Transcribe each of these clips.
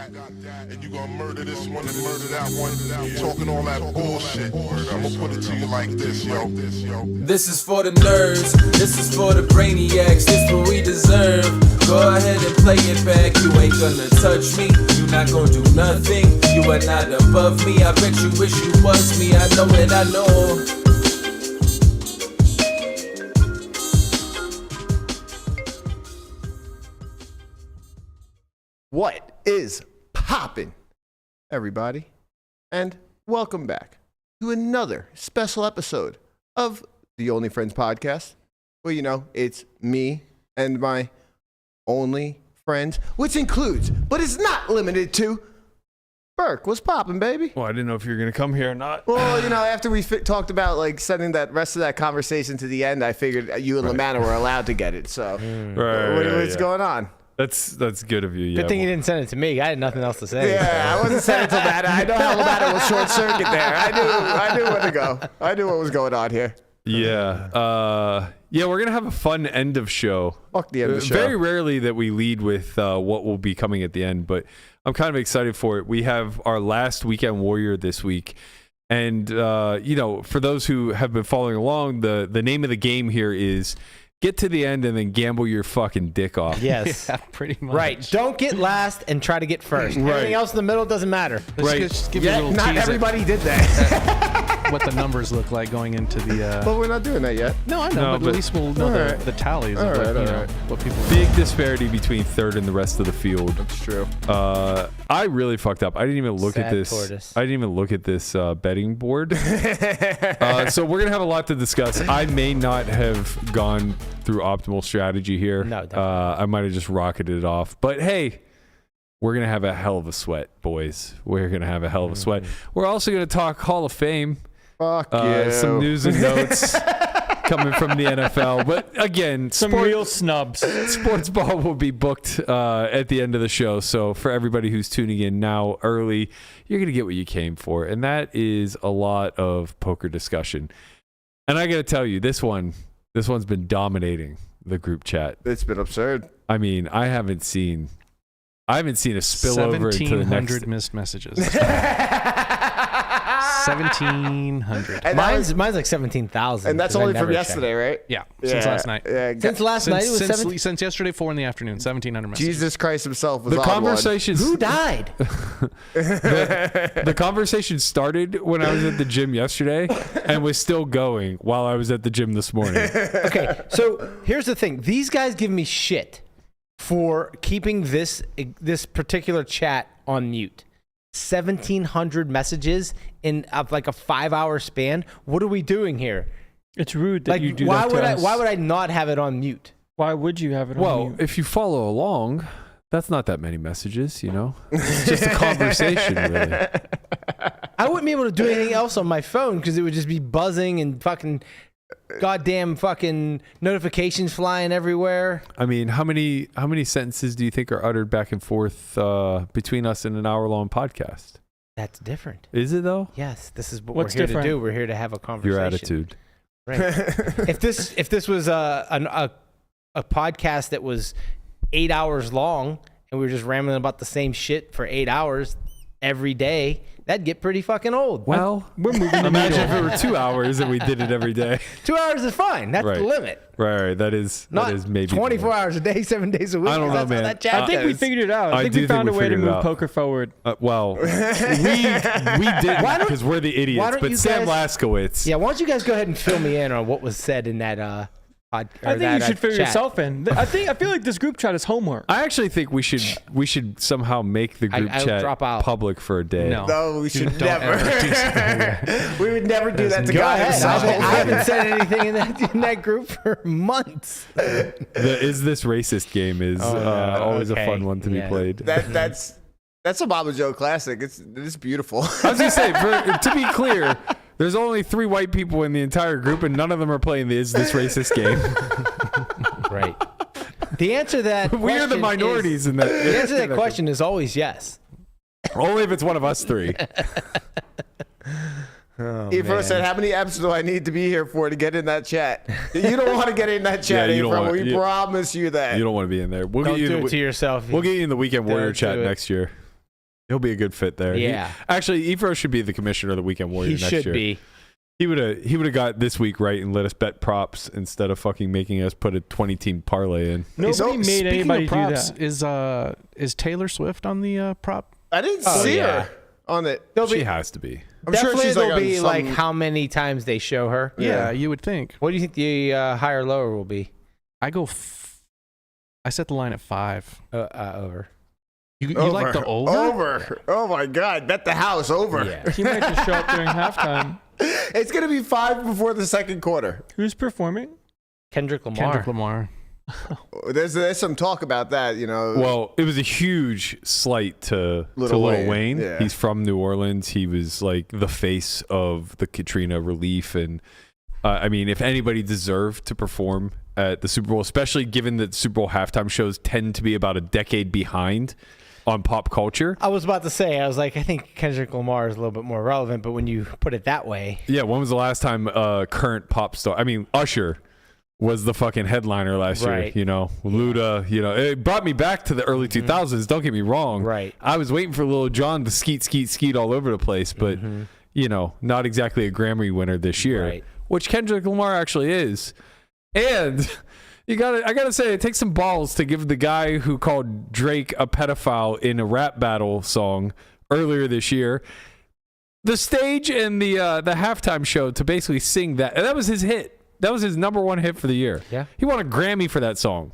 and you gonna murder this one and murder that one. Talking all that bullshit. I'm gonna put it to you like this, yo. This is for the nerds, this is for the brainiacs, this what we deserve. Go ahead and play it back, you ain't gonna touch me, you not gonna do nothing, you are not above me. I bet you wish you was me, I know that I know. What is poppin', everybody? And welcome back to another special episode of the Only Friends podcast. Well, you know, it's me and my only friends, which includes, but is not limited to, Berk. What's poppin', baby? Well, I didn't know if you were going to come here or not. Well, you know, after we talked about like sending that rest of that conversation to the end, I figured you and Lamanna were allowed to get it. So, what's going on? That's good of you. Yeah. Good thing you didn't send it to me. I had nothing else to say. Yeah, I wasn't sending it to Lamanna. I know how Lamanna will short circuit there. I knew where to go. I knew what was going on here. Yeah. We're going to have a fun end of show. Fuck the end of the show. Very rarely that we lead with what will be coming at the end, but I'm kind of excited for it. We have our last Weekend Warrior this week. And, for those who have been following along, the name of the game here is get to the end and then gamble your fucking dick off. Yes. Yeah, pretty much. Right. Don't get last and try to get first. Right. Everything else in the middle doesn't matter. Just give you a little Not tease everybody did that. at what the numbers look like going into the... But we're not doing that yet. No, I know, but at least we'll know the tallies of what people... Big disparity between third and the rest of the field. That's true. I really fucked up. I didn't even look at Sad this. tortoise. I didn't even look at this betting board. So we're gonna have a lot to discuss. I may not have gone through optimal strategy here. No, definitely. I might have just rocketed it off. But hey, we're gonna have a hell of a sweat, boys. We're gonna have a hell of a sweat. We're also gonna talk Hall of Fame. Fuck you. Some news and notes coming from the NFL. But again, Some real snubs. Sports ball will be booked at the end of the show. So for everybody who's tuning in now early, you're going to get what you came for. And that is a lot of poker discussion. And I got to tell you, this one's been dominating the group chat. It's been absurd. I mean, I haven't seen a spillover into the next 1,700 missed messages. 1,700. And Mine's like 17,000. and that's only from yesterday, right? Yeah, since last night. Yeah, Since last night, it was 17. Since yesterday, 4 in the afternoon, 1,700 messages. Jesus Christ himself was the on conversation. Who died? The conversation started when I was at the gym yesterday and was still going while I was at the gym this morning. Okay, so here's the thing. These guys give me shit for keeping this particular chat on mute. 1,700 messages in like a 5-hour span. What are we doing here? It's rude that you do why that to would us. why would I not have it on mute? Why would you have it on Well, mute? if you follow along, that's not that many messages, you know? It's just a conversation, really. I wouldn't be able to do anything else on my phone because it would just be buzzing and fucking goddamn fucking notifications flying everywhere. I mean, how many sentences do you think are uttered back and forth between us in an hour-long podcast? That's different. Is it, though? Yes, this is what What's we're here different? to do. We're here to have a conversation. Your attitude. Right. if this was a podcast that was 8 hours long and we were just rambling about the same shit for 8 hours every day, that'd get pretty fucking old. Well, We're moving the imagine needle. if it were 2 hours and we did it every day. 2 hours is fine. That's Right. the limit. Right. That is maybe 24 hours a day, 7 days a week. I don't know, That's how man. that chat I think we goes. figured it out. I I think do we think found we a way to figured it move out. poker forward. Well, we didn't Why don't- because we're the why idiots. don't But you Sam guys- Laskowitz. Yeah, why don't you guys go ahead and fill me in on what was said in that podcast? I think you should figure chat. yourself in. I feel like this group chat is homework. I actually think we should somehow make the group I'll chat drop out. public for a day. No. No, we should Don't never. ever do something We would never do that to Go guys. ahead. I haven't said anything in that group for months. The is this racist game is always okay. a fun one to be Yeah. played. That's a Mama Joe classic. It's beautiful. I was gonna say, to be clear, there's only 3 white people in the entire group, and none of them are playing the is this racist game. Right. The answer to that We are the question minorities is, in that. the answer to that question is always yes. Only if it's one of us 3. He first said, "How many apps do I need to be here for to get in that chat?" You don't want to get in that chat, Yeah, you don't Ephraim. want- We promise you that. You don't want to be in there. We'll Don't get you do in it to yourself. We'll get you in the Weekend Warrior Don't chat do it. next year. He'll be a good fit there. Yeah. Actually, HOFer should be the commissioner of the Weekend Warrior He next should year. be. He would have got this week right and let us bet props instead of fucking making us put a 20-team parlay in. Nobody made Speaking anybody of do props, that. is Taylor Swift on the prop? I didn't see her on it. She has to be. I'm sure Definitely she's there'll like on be some- like how many times they show her. Yeah, you would think. What do you think the higher or lower will be? I go. I set the line at 5. Over. You like the over? Over. Oh my God! Bet the house over. Yeah. He might just show up during halftime. It's gonna be 5 before the second quarter. Who's performing? Kendrick Lamar. Kendrick Lamar. There's some talk about that. You know. Well, it was a huge slight to Lil Lil Wayne. Wayne. Yeah. He's from New Orleans. He was like the face of the Katrina relief. And I mean, if anybody deserved to perform at the Super Bowl, especially given that Super Bowl halftime shows tend to be about a decade behind on pop culture. I was about to say, I was like, I think Kendrick Lamar is a little bit more relevant, but when you put it that way. Yeah, when was the last time current pop star? I mean, Usher was the fucking headliner last year, Right. you know. Luda, you know. It brought me back to the early 2000s, don't get me wrong. Right. I was waiting for Lil Jon to skeet all over the place, but, you know, not exactly a Grammy winner this year, Right. which Kendrick Lamar actually is. And I gotta say, it takes some balls to give the guy who called Drake a pedophile in a rap battle song earlier this year the stage and the halftime show to basically sing that. And that was his hit. That was his number one hit for the year. Yeah. He won a Grammy for that song.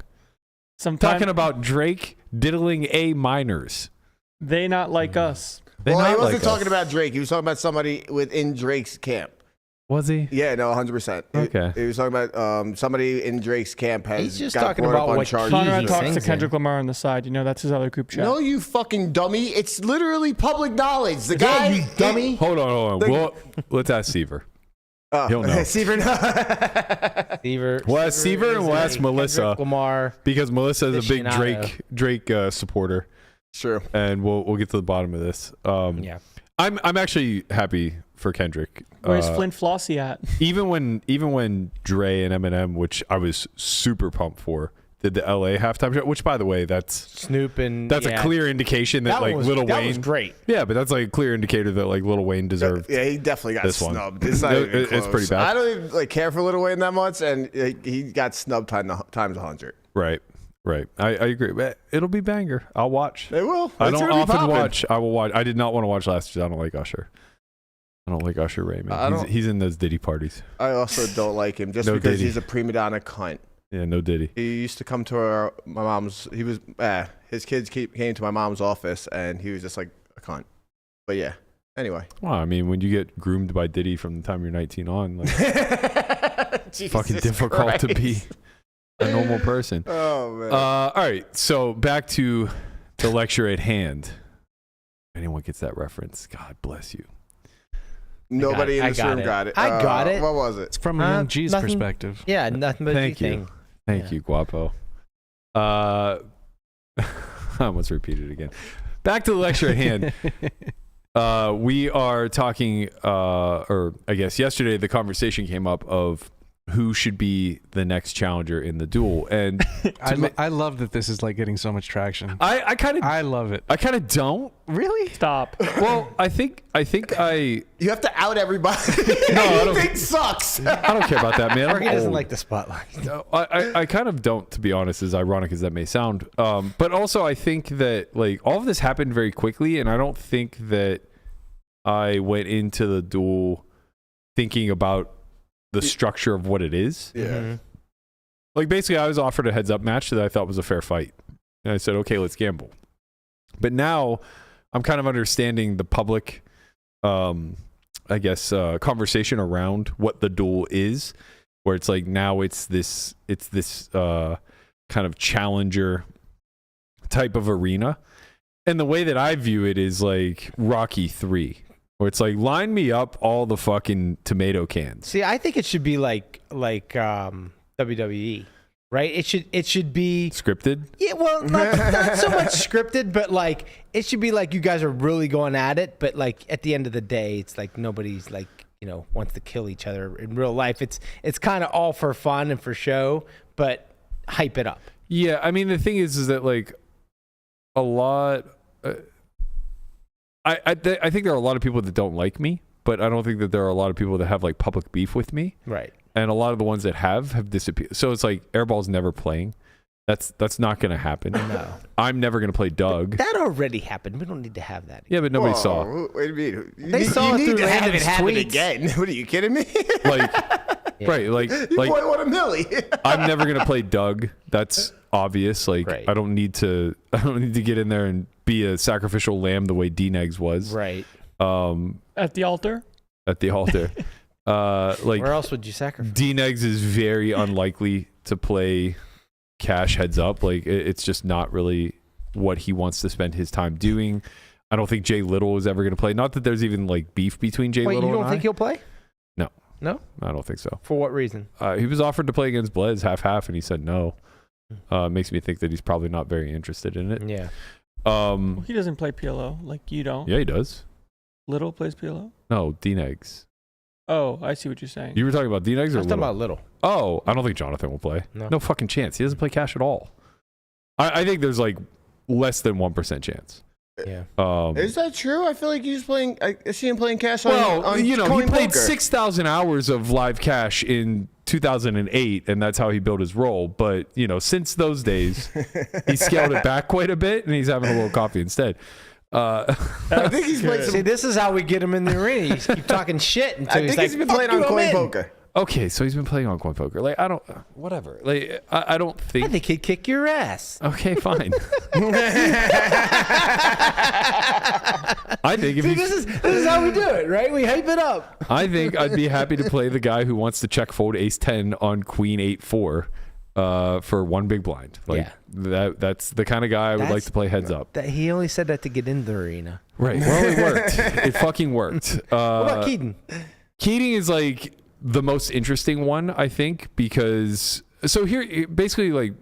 Talking about Drake diddling A minors. They not like us. Well, he wasn't talking about Drake. He was talking about somebody within Drake's camp. Was he? Yeah, no, 100%. Okay. He was talking about somebody in Drake's camp has He's just got talking brought up about on what charges. Conrad he talks to sings Kendrick Lamar on the side. You know, that's his other group chat. No, you fucking dummy. It's literally public knowledge. The guy, you dummy. Hold on. Well, let's ask Seaver. He'll know. Seaver, We'll ask Seaver and we'll ask Melissa. Kendrick Lamar. Because Melissa is a big Aficionado. Drake supporter. Sure. And we'll get to the bottom of this. Yeah. I'm actually happy for Kendrick. Where's Flint Flossie at? Even when Dre and Eminem, which I was super pumped for, did the LA halftime show, which by the way, that's Snoop and a clear indication that like Lil Wayne. That was great. Yeah, but that's like a clear indicator that like Lil Wayne deserved. Yeah, he definitely got this one. snubbed. It's not even It's close. pretty bad. I don't even care for Lil Wayne that much, and he got snubbed times 100. Right. I agree. But it'll be banger. I'll watch. It will. I It's don't gonna be often poppin'. watch. I will watch. I did not want to watch last year. I don't like Usher. I don't like Usher Raymond. He's in those Diddy parties. I also don't like him just No because Diddy. he's a prima donna cunt. Yeah, no Diddy. He used to come to my mom's. He was his kids came to my mom's office, and he was just like a cunt. But yeah. Anyway. Well, I mean, when you get groomed by Diddy from the time you're 19 on, like, Jesus fucking difficult to be Christ. a normal person. Oh man. All right, so back to the lecture at hand. If anyone gets that reference, God bless you. Nobody in I this got room it. got it. I got it. What was it? It's from a young G's nothing- perspective. Yeah, nothing but Thank you. anything. Thank you, Guapo. I almost repeated it again. Back to the lecture at hand. We are talking, or I guess yesterday the conversation came up of who should be the next challenger in the duel, and I love that this is like getting so much traction. I kind of love it. I kind of don't. Really? Stop. Well, I think I You have to out everybody. No, I don't- Anything sucks. I don't care about that, man. Or he I'm doesn't old. like the spotlight. No, I kind of don't, to be honest, as ironic as that may sound. But also I think that like all of this happened very quickly, and I don't think that I went into the duel thinking about the structure of what it is. Yeah. Like basically I was offered a heads up match that I thought was a fair fight. And I said, okay, let's gamble. But now I'm kind of understanding the public, I guess, conversation around what the duel is, where it's like now it's this kind of challenger type of arena. And the way that I view it is like Rocky 3, where it's like line me up all the fucking tomato cans. See, I think it should be like WWE, right? It should be Scripted? Yeah, well, not so much scripted, but like it should be like you guys are really going at it, but like at the end of the day, it's like nobody's like, you know, wants to kill each other in real life. It's kind of all for fun and for show, but hype it up. Yeah, I mean the thing is that like a lot I think there are a lot of people that don't like me, but I don't think that there are a lot of people that have like public beef with me. Right. And a lot of the ones that have disappeared. So it's like Airball's never playing. That's not going to happen. No. I'm never going to play Doug. That already happened. We don't need to have that. Yeah, but nobody Whoa, saw. Wait a minute. They saw it through to have Landon's it happen tweets. again. What are you kidding me? Like, Yeah. right, like You boy want a millie. I'm never going to play Doug. That's obvious. Like Right. I don't need to get in there and be a sacrificial lamb the way D-Negs was. Right. At the altar? At the altar. Like Where else would you sacrifice? D-Negs is very unlikely to play cash heads up. Like it's just not really what he wants to spend his time doing. I don't think Jay Little is ever going to play. Not that there's even like beef between Jay Wait, Little you don't and think he'll play? No. No? I don't think so. For what reason? He was offered to play against Blez half, and he said no. Makes me think that he's probably not very interested in it. Yeah. Well, he doesn't play PLO like you don't. Yeah, he does. Little plays PLO? No, D-Negs. Oh, I see what you're saying. You were talking about D-Negs I or was talking Little? about Little. Oh, I don't think Jonathan will play. No. Fucking chance. He doesn't play cash at all. I think there's like less than 1% chance. Yeah. Is that true? I feel like he's playing. I see him playing cash on. Well, on he Coin played Poker. 6,000 hours of live cash in 2008, and that's how he built his role. But, since those days, he scaled it back quite a bit, and he's having a little coffee instead. I think he's played See, some. this is how we get him in the arena. You keep talking shit until I he's think like, he's been "Fuck playing you, on I'm Coin in." Poker. Okay, so he's been playing on Coin Poker. Like, I don't, whatever. Like, I don't think. I think he'd kick your ass. Okay, fine. I think if See, he, this is how we do it, right? We hype it up. I think I'd be happy to play the guy who wants to check fold ace 10 on queen 8-4 for one big blind. Like that's the kind of guy I would like to play heads up. That he only said that to get in the arena. Right. Well, it worked. It fucking worked. What about Keaton? Keating is like the most interesting one, I think, because so here basically like,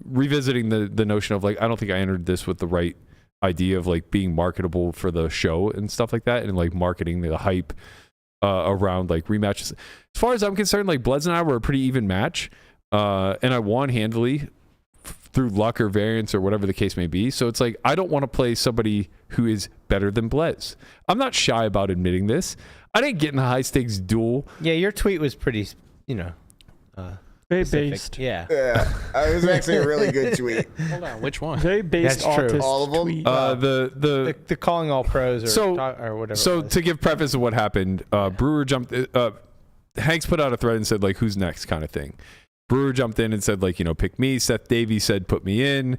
revisiting the notion of like, I don't think I entered this with the right idea of like being marketable for the show and stuff like that, and like marketing the hype around like rematches. As far as I'm concerned, like Bleds and I were a pretty even match, and I won handily through luck or variance or whatever the case may be. So it's like I don't want to play somebody who is better than Bleds. I'm not shy about admitting this. I didn't get in a high stakes duel. Yeah, your tweet was pretty, Very specific. based. Yeah. Yeah, it was actually a really good tweet. Hold on, which one? Very based That's true. artist All of them? tweet. The calling all pros or whatever. So it was. to give preface of what happened, Brewer jumped. Hanks put out a thread and said like, "Who's next?" kind of thing. Brewer jumped in and said like, pick me. Seth Davies said, "Put me in,"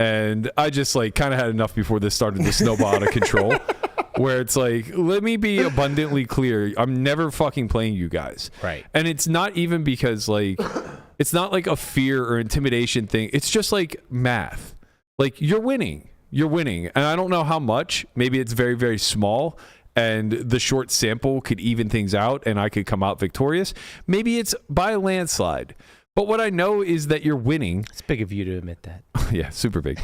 and I just like kind of had enough before this started to snowball out of control. Where it's like, let me be abundantly clear. I'm never fucking playing you guys. Right. And it's not even because like, it's not like a fear or intimidation thing. It's just like math. Like you're winning. And I don't know how much. Maybe it's very, very small. And the short sample could even things out and I could come out victorious. Maybe it's by a landslide. But what I know is that you're winning. It's big of you to admit that. Yeah, super big.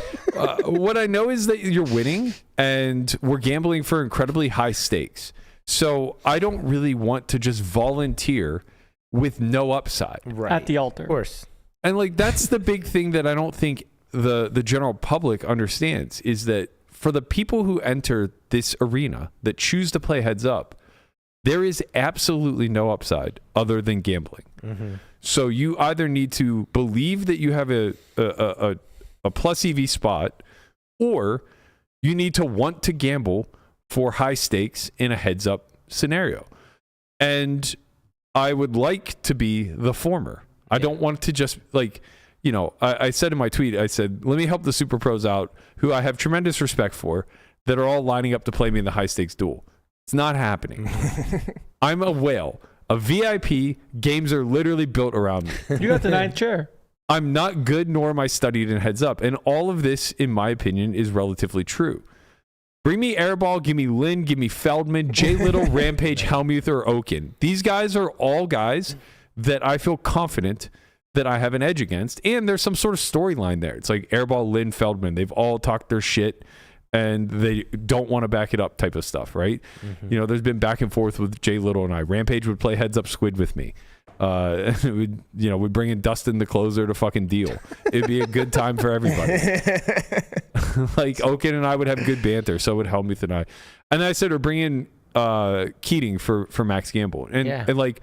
What I know is that you're winning and we're gambling for incredibly high stakes. So I don't really want to just volunteer with no upside. Right. At the altar. Of course. And like that's the big thing that I don't think the general public understands is that for the people who enter this arena that choose to play heads up, there is absolutely no upside other than gambling. Mm-hmm. So you either need to believe that you have a plus EV spot, or you need to want to gamble for high stakes in a heads up scenario. And I would like to be the former. I don't want to just like, I said in my tweet, I said, let me help the super pros out who I have tremendous respect for that are all lining up to play me in the high stakes duel. It's not happening. I'm a whale. A VIP, games are literally built around me. You got the ninth chair. I'm not good, nor am I studied in heads up. And all of this, in my opinion, is relatively true. Bring me Airball, give me Lynn, give me Feldman, Jay Little, Rampage, Helmuther, or Oaken. These guys are all guys that I feel confident that I have an edge against. And there's some sort of storyline there. It's like Airball, Lynn, Feldman. They've all talked their shit and they don't want to back it up type of stuff, right? Mm-hmm. There's been back and forth with Jay Little and I. Rampage would play heads up squid with me. It would, we'd bring in Dustin the closer to fucking deal. It'd be a good time for everybody. Like Oaken and I would have good banter. So would Helmuth and I. And then I said, we're bringing Keating for Max Gamble. And like,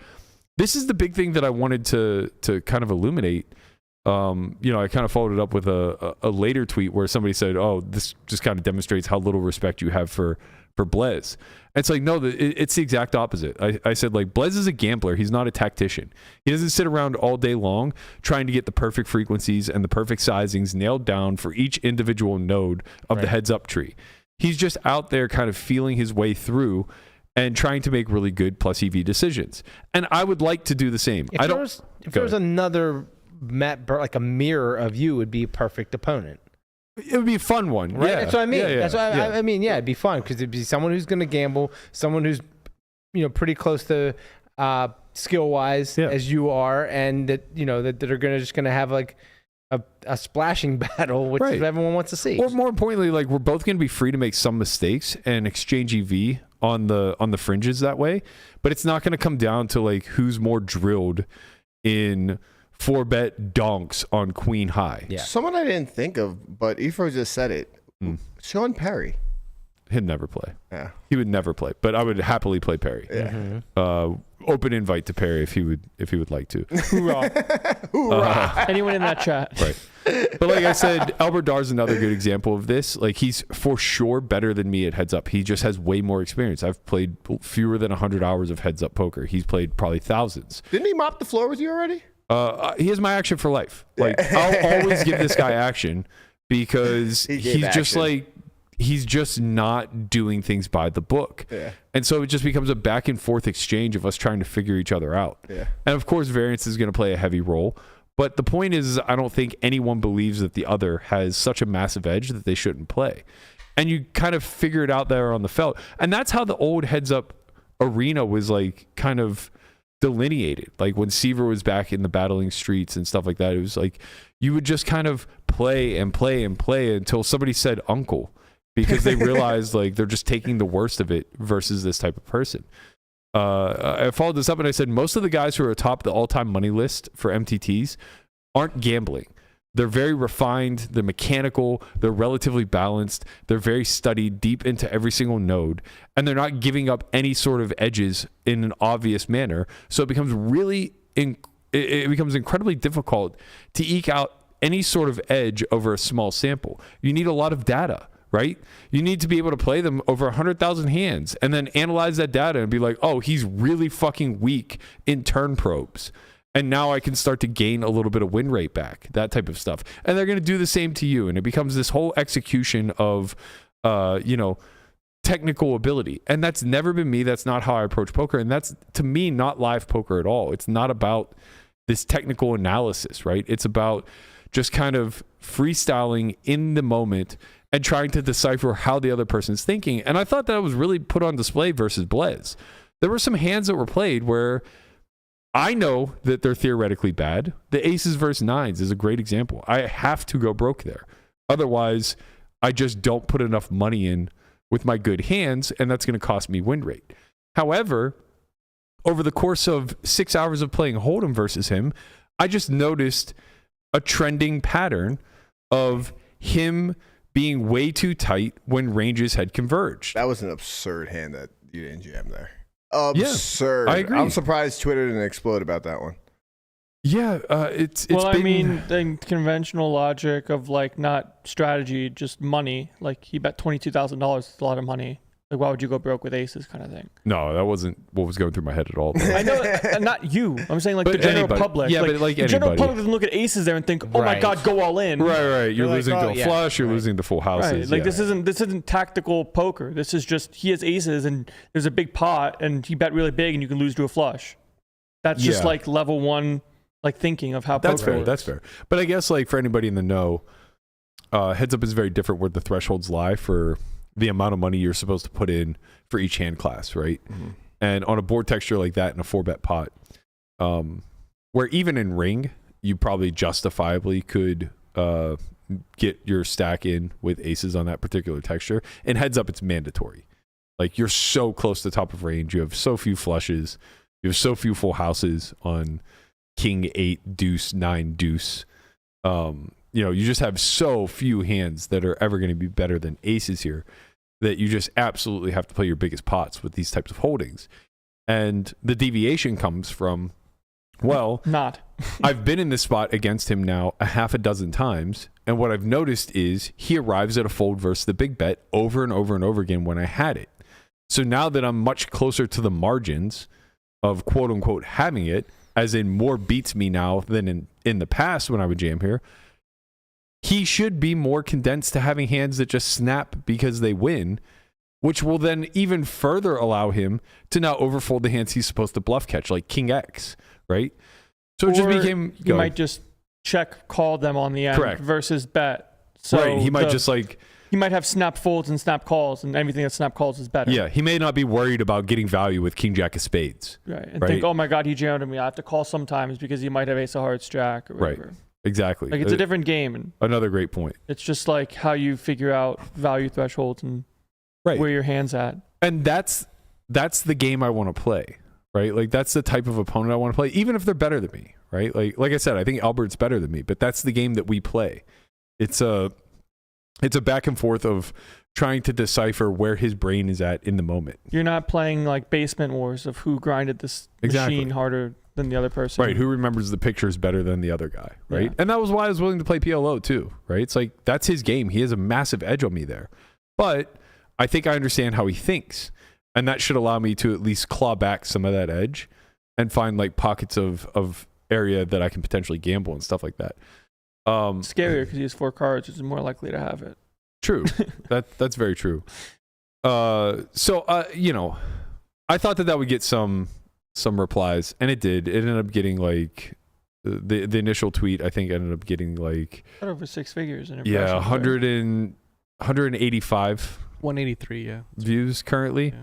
this is the big thing that I wanted to kind of illuminate. I kind of followed it up with a later tweet where somebody said, "Oh, this just kind of demonstrates how little respect you have for Blez." And it's like, no, it's the exact opposite. I said, like, Blez is a gambler. He's not a tactician. He doesn't sit around all day long trying to get the perfect frequencies and the perfect sizings nailed down for each individual node of the heads up tree. He's just out there kind of feeling his way through and trying to make really good plus EV decisions. And I would like to do the same. If there was another like a mirror of you, would be a perfect opponent. It would be a fun one, right? Yeah. That's what I mean. Yeah. That's what I mean. Yeah, it'd be fun because it'd be someone who's going to gamble, someone who's pretty close to skill wise as you are, and that that are just going to have like a splashing battle, which is what everyone wants to see. Or more importantly, like, we're both going to be free to make some mistakes and exchange EV on the fringes that way, but it's not going to come down to like who's more drilled in 4-bet donks on Queen High. Yeah. Someone I didn't think of, but Efro just said it. Sean Perry. He'd never play. Yeah. He would never play, but I would happily play Perry. Yeah. Open invite to Perry if he would like to. Hoorah. Hoorah. Anyone in that chat. Right. But like I said, Albert Dar's another good example of this. Like, he's for sure better than me at heads up. He just has way more experience. I've played fewer than 100 hours of heads up poker. He's played probably thousands. Didn't he mop the floor with you already? He has my action for life. Like, I'll always give this guy action because he's just not doing things by the book. Yeah. And so it just becomes a back and forth exchange of us trying to figure each other out. Yeah. And of course, variance is going to play a heavy role. But the point is, I don't think anyone believes that the other has such a massive edge that they shouldn't play. And you kind of figure it out there on the felt. And that's how the old heads up arena was like kind of delineated. Like when Seaver was back in the battling streets and stuff like that, it was like you would just kind of play and play and play until somebody said uncle, because they realized like they're just taking the worst of it versus this type of person. I followed this up and I said most of the guys who are atop the all-time money list for MTTs aren't gambling. They're very refined, they're mechanical, they're relatively balanced, they're very studied deep into every single node, and they're not giving up any sort of edges in an obvious manner. So it becomes it becomes incredibly difficult to eke out any sort of edge over a small sample. You need a lot of data, right? You need to be able to play them over 100,000 hands and then analyze that data and be like, oh, he's really fucking weak in turn probes. And now I can start to gain a little bit of win rate back, that type of stuff. And they're going to do the same to you. And it becomes this whole execution of, technical ability. And that's never been me. That's not how I approach poker. And that's, to me, not live poker at all. It's not about this technical analysis, right? It's about just kind of freestyling in the moment and trying to decipher how the other person's thinking. And I thought that was really put on display versus Blez. There were some hands that were played where I know that they're theoretically bad. The aces versus nines is a great example. I have to go broke there. Otherwise, I just don't put enough money in with my good hands, and that's going to cost me win rate. However, over the course of 6 hours of playing Hold'em versus him, I just noticed a trending pattern of him being way too tight when ranges had converged. That was an absurd hand that you didn't jam there. Absurd. Yeah, I agree. I'm surprised Twitter didn't explode about that one. Yeah, it's well, been... I mean, the conventional logic of like not strategy, just money. Like he bet $22,000. It's a lot of money. Like, why would you go broke with aces, kind of thing? No, that wasn't what was going through my head at all. I know, not you. I'm saying like but the general anybody. public. Yeah, but like the anybody. general public doesn't look at aces there and think, oh my God, go all in. Right. You're losing like, to a flush. You're losing to full houses. Right. Like this isn't tactical poker. This is just he has aces and there's a big pot and he bet really big and you can lose to a flush. That's just like level one, like thinking of how that's poker fair. works. That's fair. But I guess like for anybody in the know, heads up is very different where the thresholds lie for the amount of money you're supposed to put in for each hand class, right? Mm-hmm. And on a board texture like that in a 4-bet pot, where even in ring, you probably justifiably could get your stack in with aces on that particular texture. And heads up, it's mandatory. Like you're so close to the top of range. You have so few flushes. You You have so few full houses on king 8 deuce 9 deuce. You just have so few hands that are ever going to be better than aces here that you just absolutely have to play your biggest pots with these types of holdings. And the deviation comes from, well, not. I've been in this spot against him now a half a dozen times, and what I've noticed is he arrives at a fold versus the big bet over and over and over again when I had it. So now that I'm much closer to the margins of quote unquote having it, as in more beats me now than in the past when I would jam here, he should be more condensed to having hands that just snap because they win, which will then even further allow him to now overfold the hands he's supposed to bluff catch, like King X, right? So it just became... You might just check call them on the end. Correct. Versus bet. So right, he might just like... He might have snap folds and snap calls, and everything that snap calls is better. Yeah, he may not be worried about getting value with King Jack of Spades. Right, and think, oh my God, he jammed me. I have to call sometimes because he might have Ace of Hearts Jack or whatever. Right, exactly. Like, it's a different game. And another great point. It's just like how you figure out value thresholds and where your hand's at. And that's the game I want to play, right? Like, that's the type of opponent I want to play, even if they're better than me, right? Like I said, I think Albert's better than me, but that's the game that we play. It's a back and forth of trying to decipher where his brain is at in the moment. You're not playing like basement wars of who grinded this machine harder than the other person. Right, who remembers the pictures better than the other guy, right? Yeah. And that was why I was willing to play PLO too, right? It's like, that's his game. He has a massive edge on me there. But I think I understand how he thinks, and that should allow me to at least claw back some of that edge and find like pockets of area that I can potentially gamble and stuff like that. Scarier because he has 4 cards, which is more likely to have it. True. That's very true. I thought that would get some replies, and it did. It ended up getting like the initial tweet, I think, ended up getting like over 6 figures. 185 183 views currently.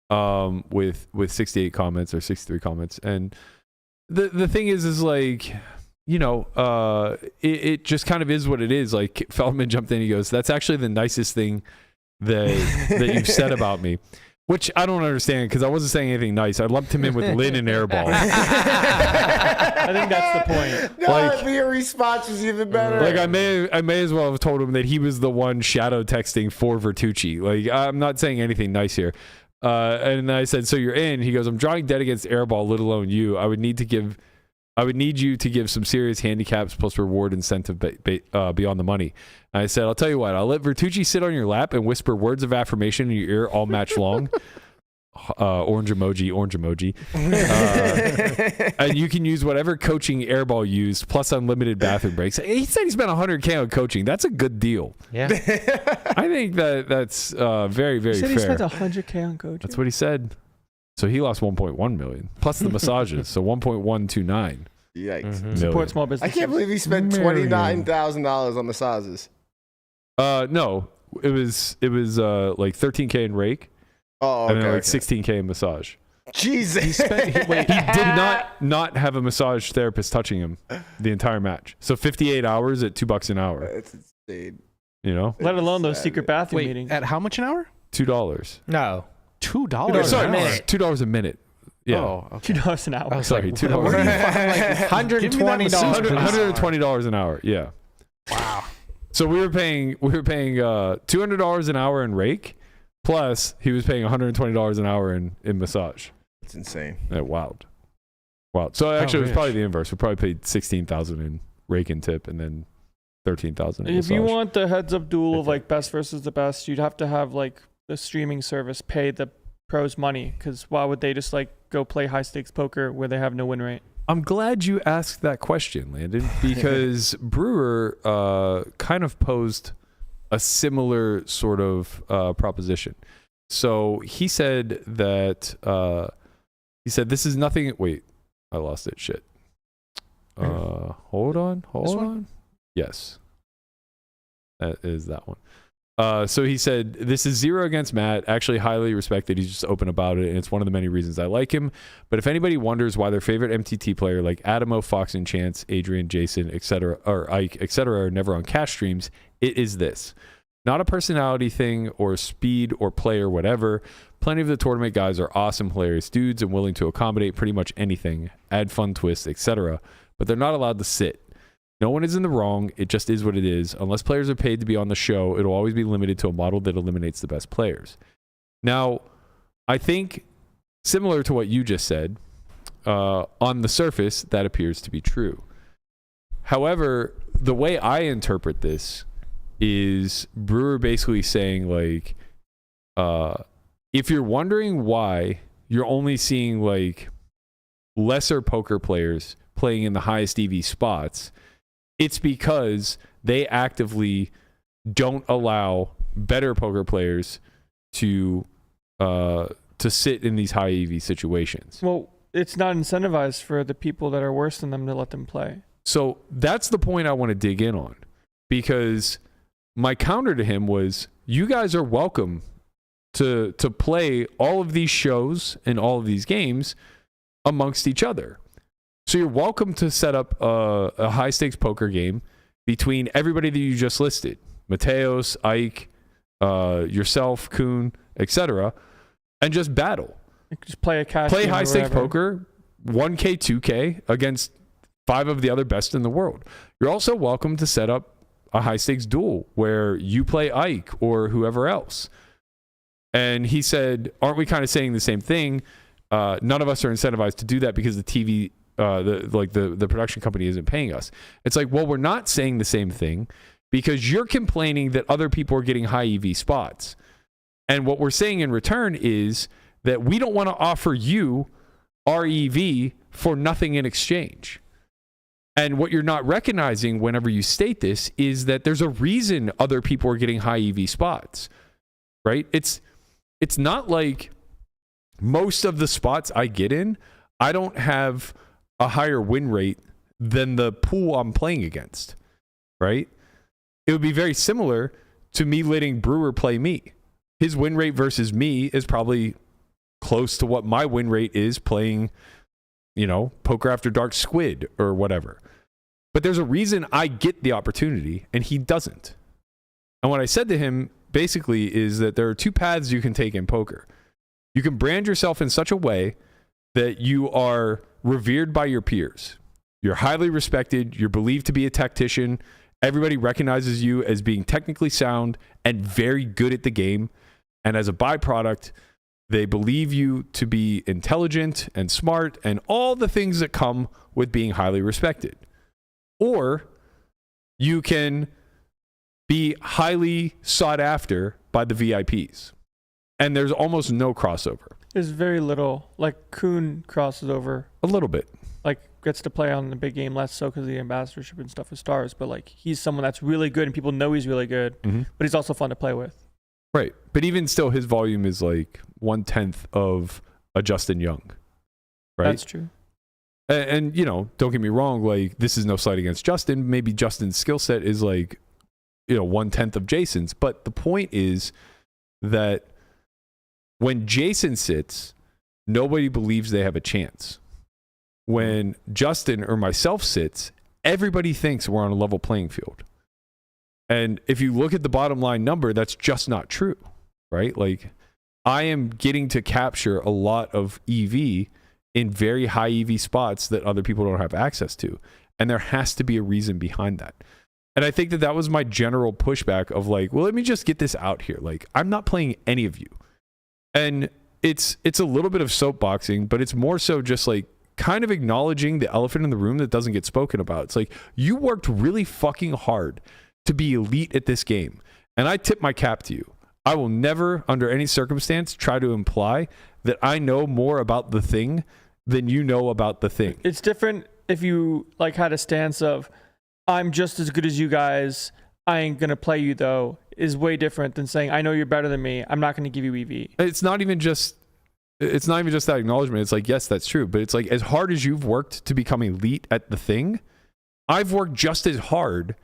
With 68 comments or 63 comments. And the thing is like, it just kind of is what it is. Like, Feldman jumped in, he goes, that's actually the nicest thing that you've said about me, which I don't understand, because I wasn't saying anything nice. I lumped him in with Lynn and Airball. I think that's the point. No, your response was even better. Like, I may as well have told him that he was the one shadow texting for Vertucci. Like, I'm not saying anything nice here. And I said, so you're in? He goes, I'm drawing dead against Airball, let alone you. I would need you to give some serious handicaps plus reward incentive beyond the money. And I said, I'll tell you what, I'll let Vertucci sit on your lap and whisper words of affirmation in your ear all match long. Orange emoji. And you can use whatever coaching Airball used, plus unlimited bathroom breaks. He said he spent $100K on coaching. That's a good deal. Yeah. I think that's very, very fair. He said he spent $100K on coaching? That's what he said. So he lost 1.1 million plus the massages, so 1.129. Yikes! Support small business. I can't believe he spent $29,000 on massages. No, it was like 13K in rake. Oh, okay, and then like 16K in massage. Jesus! He did not have a massage therapist touching him the entire match. So 58 hours at $2 an hour. That's insane. Let alone those secret bathroom meetings. At how much an hour? $2. No. $2. Sorry, an hour. $2 a minute. Yeah. Oh, okay. $2 an hour. Oh, sorry, $2. $120 an hour. Yeah. Wow. So we were paying $200 an hour in rake, plus he was paying $120 an hour in massage. It's insane. Yeah, wild. So actually, it was probably the inverse. We probably paid $16,000 in rake and tip, and then $13,000 in If massage. you want the heads-up duel of like best versus the best, you'd have to have like the streaming service pay the pros money, because why would they just like go play high-stakes poker where they have no win rate? I'm glad you asked that question, Landon, because Brewer kind of posed a similar sort of proposition. So he said that this is nothing. Wait, I lost it. Shit. Hold on. Yes, that is that one. So he said, this is 0 against Matt. Actually, highly respected. He's just open about it, and it's one of the many reasons I like him. But if anybody wonders why their favorite MTT player like Adamo, Fox and Chance, Adrian, Jason, etc., or Ike, etc., are never on cash streams, it is this. Not a personality thing or speed or play or whatever. Plenty of the tournament guys are awesome, hilarious dudes and willing to accommodate pretty much anything, add fun twists, etc. But they're not allowed to sit. No one is in the wrong. It just is what it is. Unless players are paid to be on the show, it'll always be limited to a model that eliminates the best players. Now, I think similar to what you just said, on the surface, that appears to be true. However, the way I interpret this is Brewer basically saying, like, if you're wondering why you're only seeing like lesser poker players playing in the highest EV spots, it's because they actively don't allow better poker players to sit in these high EV situations. Well, it's not incentivized for the people that are worse than them to let them play. So that's the point I want to dig in on, because my counter to him was, you guys are welcome to play all of these shows and all of these games amongst each other. So you're welcome to set up a high stakes poker game between everybody that you just listed, Mateos, Ike, yourself, Kuhn, etc., and just battle. Just play a cash play game high or stakes whatever. poker, 1K, 2K against 5 of the other best in the world. You're also welcome to set up a high stakes duel where you play Ike or whoever else. And he said, aren't we kind of saying the same thing? None of us are incentivized to do that because the TV, the production company isn't paying us. It's like, well, we're not saying the same thing because you're complaining that other people are getting high EV spots. And what we're saying in return is that we don't want to offer you our EV for nothing in exchange. And what you're not recognizing whenever you state this is that there's a reason other people are getting high EV spots, right? It's not like most of the spots I get in, I don't have a higher win rate than the pool I'm playing against, right? It would be very similar to me letting Brewer play me. His win rate versus me is probably close to what my win rate is playing, Poker After Dark Squid or whatever. But there's a reason I get the opportunity and he doesn't. And what I said to him basically is that there are 2 paths you can take in poker. You can brand yourself in such a way that you are revered by your peers. You're highly respected. You're believed to be a tactician. Everybody recognizes you as being technically sound and very good at the game. And as a byproduct, they believe you to be intelligent and smart and all the things that come with being highly respected. Or you can be highly sought after by the VIPs. And there's almost no crossover. There's very little. Like Kuhn crosses over. A little bit. Like gets to play on the big game less so because of the ambassadorship and stuff with stars. But like he's someone that's really good and people know he's really good. Mm-hmm. But he's also fun to play with. Right. But even still, his volume is like 1/10 of a Justin Young. Right. That's true. And don't get me wrong, like this is no slight against Justin. Maybe Justin's skill set is like, 1/10 of Jason's. But the point is that when Jason sits, nobody believes they have a chance. When Justin or myself sits, everybody thinks we're on a level playing field. And if you look at the bottom line number, that's just not true, right? Like I am getting to capture a lot of EV in very high EV spots that other people don't have access to. And there has to be a reason behind that. And I think that was my general pushback of like, well, let me just get this out here. Like, I'm not playing any of you. And it's a little bit of soapboxing, but it's more so just like kind of acknowledging the elephant in the room that doesn't get spoken about. It's like, you worked really fucking hard to be elite at this game. And I tip my cap to you. I will never, under any circumstance, try to imply that I know more about the thing than you know about the thing. It's different if you like had a stance of, I'm just as good as you guys. I ain't going to play you though, is way different than saying, I know you're better than me. I'm not going to give you EV. It's not even just that acknowledgement. It's like, yes, that's true. But it's like, as hard as you've worked to become elite at the thing, I've worked just as hard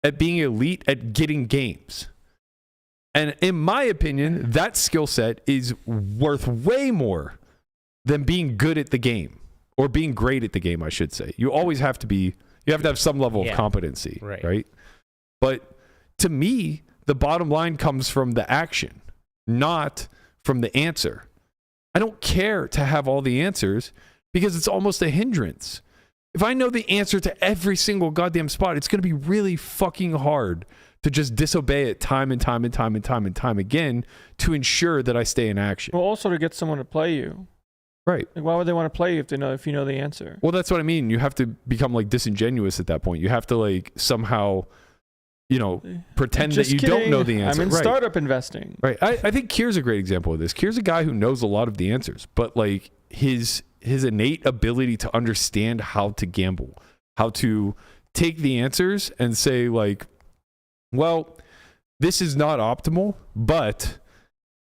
at being elite at getting games. And in my opinion, that skill set is worth way more than being good at the game or being great at the game, I should say. You always have to have some level of competency, right? But to me, the bottom line comes from the action, not from the answer. I don't care to have all the answers because it's almost a hindrance. If I know the answer to every single goddamn spot, it's going to be really fucking hard to just disobey it time and time and time and time and time again to ensure that I stay in action. Well, also to get someone to play you. Right. Like, why would they want to play you if you know the answer? Well, that's what I mean. You have to become like disingenuous at that point. You have to like somehow, pretend Just that you kidding. don't know the answer. I'm in startup investing. Right. I think Kier's a great example of this. Kier's a guy who knows a lot of the answers, but like his innate ability to understand how to gamble, how to take the answers and say like, well, this is not optimal, but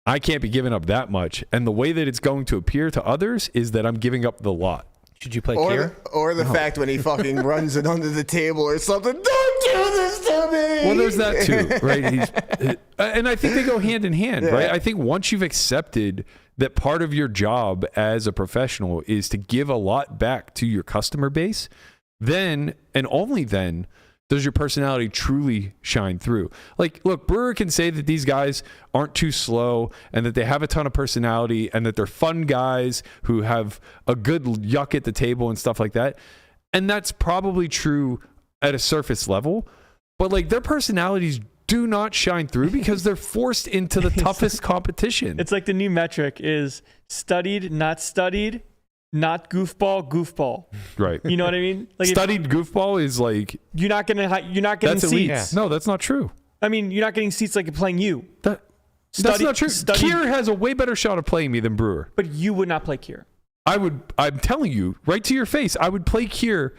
I can't be giving up that much. And the way that it's going to appear to others is that I'm giving up the lot. Should you play Kier? Or the fact when he fucking runs it under the table or something. Don't do this to me. Well, there's that too, right? And I think they go hand in hand, right? I think once you've accepted that part of your job as a professional is to give a lot back to your customer base, then and only then does your personality truly shine through. Like, look, Brewer can say that these guys aren't too slow and that they have a ton of personality and that they're fun guys who have a good yuck at the table and stuff like that. And that's probably true at a surface level. But like their personalities do not shine through because they're forced into the toughest competition. It's like the new metric is studied, not goofball. Right. You know what I mean? Like studied goofball is like you're not getting that's seats. elite. No, that's not true. I mean, you're not getting seats like playing you. That's not true. Kier has a way better shot of playing me than Brewer. But you would not play Kier. I'm telling you, right to your face, I would play Kier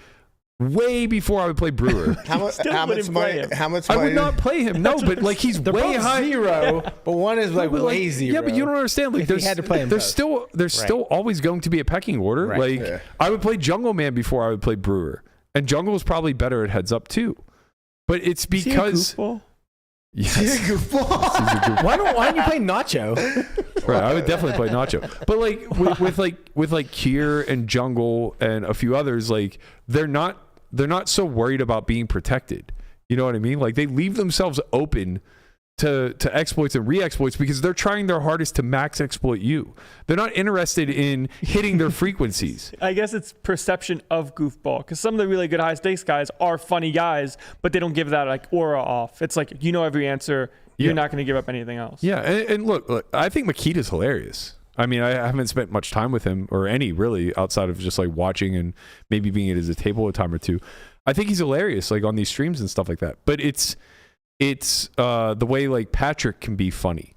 way before I would play Brewer. How much money? I would not play him. No, but like he's way high. Zero, but one is like way zero. Yeah, but you don't understand. Like If you had to play him there's still always going to be a pecking order. Right. Like I would play Jungle Man before I would play Brewer, and Jungle is probably better at heads up too. But it's because yes, he's a goofball. Why don't you play Nacho? Right, I would definitely play Nacho. But like with Kier and Jungle and a few others, like they're not so worried about being protected. You know what I mean? Like they leave themselves open to exploits and re-exploits because they're trying their hardest to max exploit you. They're not interested in hitting their frequencies. I guess it's perception of goofball because some of the really good high stakes guys are funny guys, but they don't give that like aura off. It's like every answer. You're not going to give up anything else. Yeah, and look, I think Makita's hilarious. I mean, I haven't spent much time with him or any really outside of just like watching and maybe being at his table a time or two. I think he's hilarious, like on these streams and stuff like that. But it's the way like Patrick can be funny.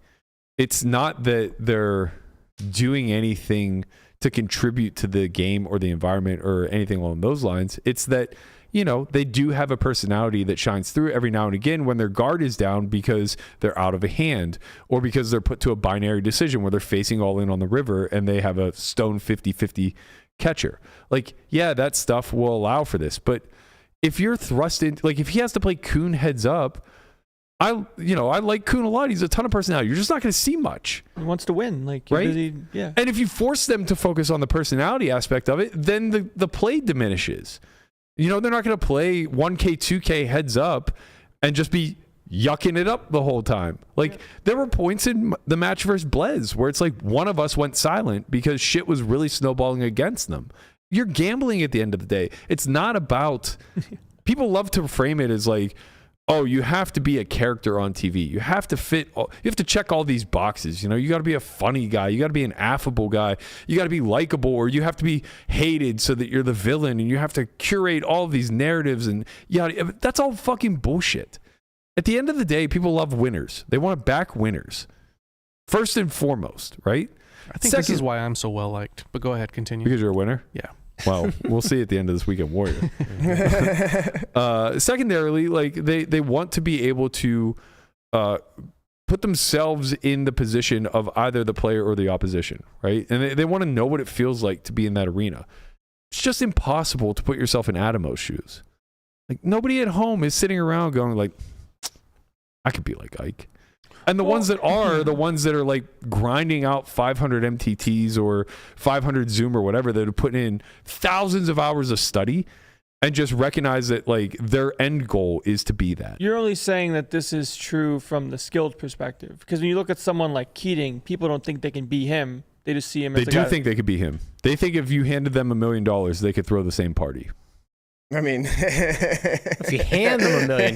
It's not that they're doing anything to contribute to the game or the environment or anything along those lines. It's that they do have a personality that shines through every now and again when their guard is down because they're out of a hand or because they're put to a binary decision where they're facing all in on the river and they have a stone 50-50 catcher. Like, yeah, that stuff will allow for this. But if you're thrust in, like if he has to play Kuhn heads up, I like Kuhn a lot. He's a ton of personality. You're just not going to see much. He wants to win, like right? Yeah. And if you force them to focus on the personality aspect of it, then the play diminishes. They're not going to play 1K, 2K heads up and just be yucking it up the whole time. Like there were points in the match versus Blez where it's like one of us went silent because shit was really snowballing against them. You're gambling at the end of the day. It's not about people love to frame it as like, oh, you have to be a character on TV. You have to you have to check all these boxes. You got to be a funny guy. You got to be an affable guy. You got to be likable, or you have to be hated so that you're the villain, and you have to curate all of these narratives. And that's all fucking bullshit. At the end of the day, people love winners. They want to back winners. First and fourest, right? I think this is why I'm so well liked. But go ahead, continue. Because you're a winner? Yeah. Well, we'll see at the end of this Weekend Warrior. Secondarily, like they want to be able to put themselves in the position of either the player or the opposition, right? And they want to know what it feels like to be in that arena. It's just impossible to put yourself in Adamo's shoes. Like nobody at home is sitting around going like, I could be like Ike. And the ones that are the ones that are like grinding out 500 MTTs or 500 Zoom or whatever, that are putting in thousands of hours of study. and just recognize that like their end goal is to be that. You're only saying that this is true from the skilled perspective, because when you look at someone like Keating, people don't think they can be him. They just see him as They do think they could be him. They think if you handed them $1 million, they could throw the same party. I mean, If you hand them $1 million.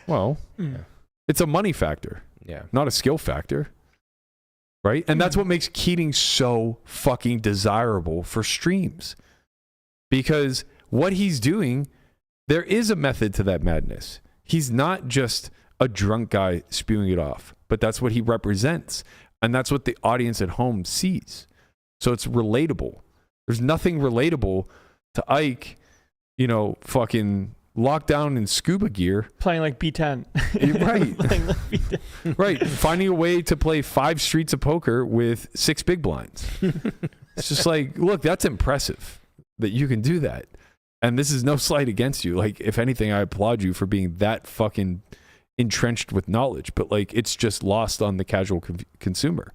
Well, it's a money factor, Yeah. not a skill factor. Right? And that's what makes Keating so fucking desirable for streams. Because what he's doing, there is a method to that madness. He's not just a drunk guy spewing it off, but that's what he represents. And that's what the audience at home sees. So it's relatable. There's nothing relatable to Ike, fucking locked down in scuba gear. playing like B10. Right. Playing like B10. Right. Finding a way to play 5 streets of poker with 6 big blinds. It's just like, look, that's impressive that you can do that. And this is no slight against you. Like, if anything, I applaud you for being that fucking entrenched with knowledge. But, like, it's just lost on the casual consumer.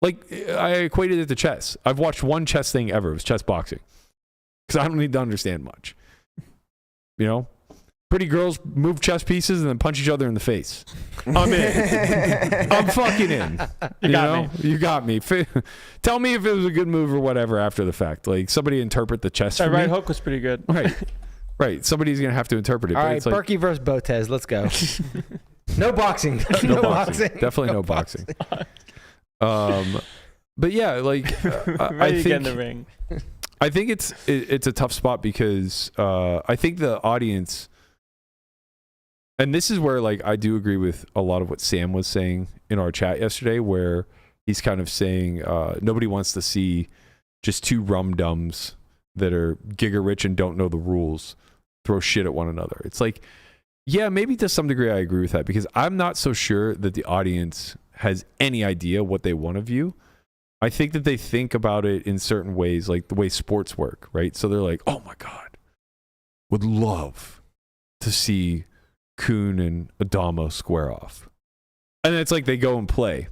Like, I equated it to chess. I've watched one chess thing ever. It was chess boxing. Because I don't need to understand much. Pretty girls move chess pieces and then punch each other in the face. I'm in. I'm fucking in. You got me. Tell me if it was a good move or whatever after the fact. Like, somebody interpret the chess for That me. right hook was pretty good. Right. Somebody's going to have to interpret it. All but right, it's like, Berkey versus Botez. Let's go. No boxing. no boxing. Definitely no boxing. But yeah, like, Ready to get in the ring. I think it's a tough spot because I think the audience, and this is where like I do agree with a lot of what Sam was saying in our chat yesterday, where he's kind of saying nobody wants to see just 2 rum-dums that are giga rich and don't know the rules throw shit at one another. It's like, yeah, maybe to some degree I agree with that, because I'm not so sure that the audience has any idea what they want of you. I think that they think about it in certain ways, like the way sports work, right? So they're like, oh my God, would love to see Kuhn and Adamo square off. And it's like they go and play,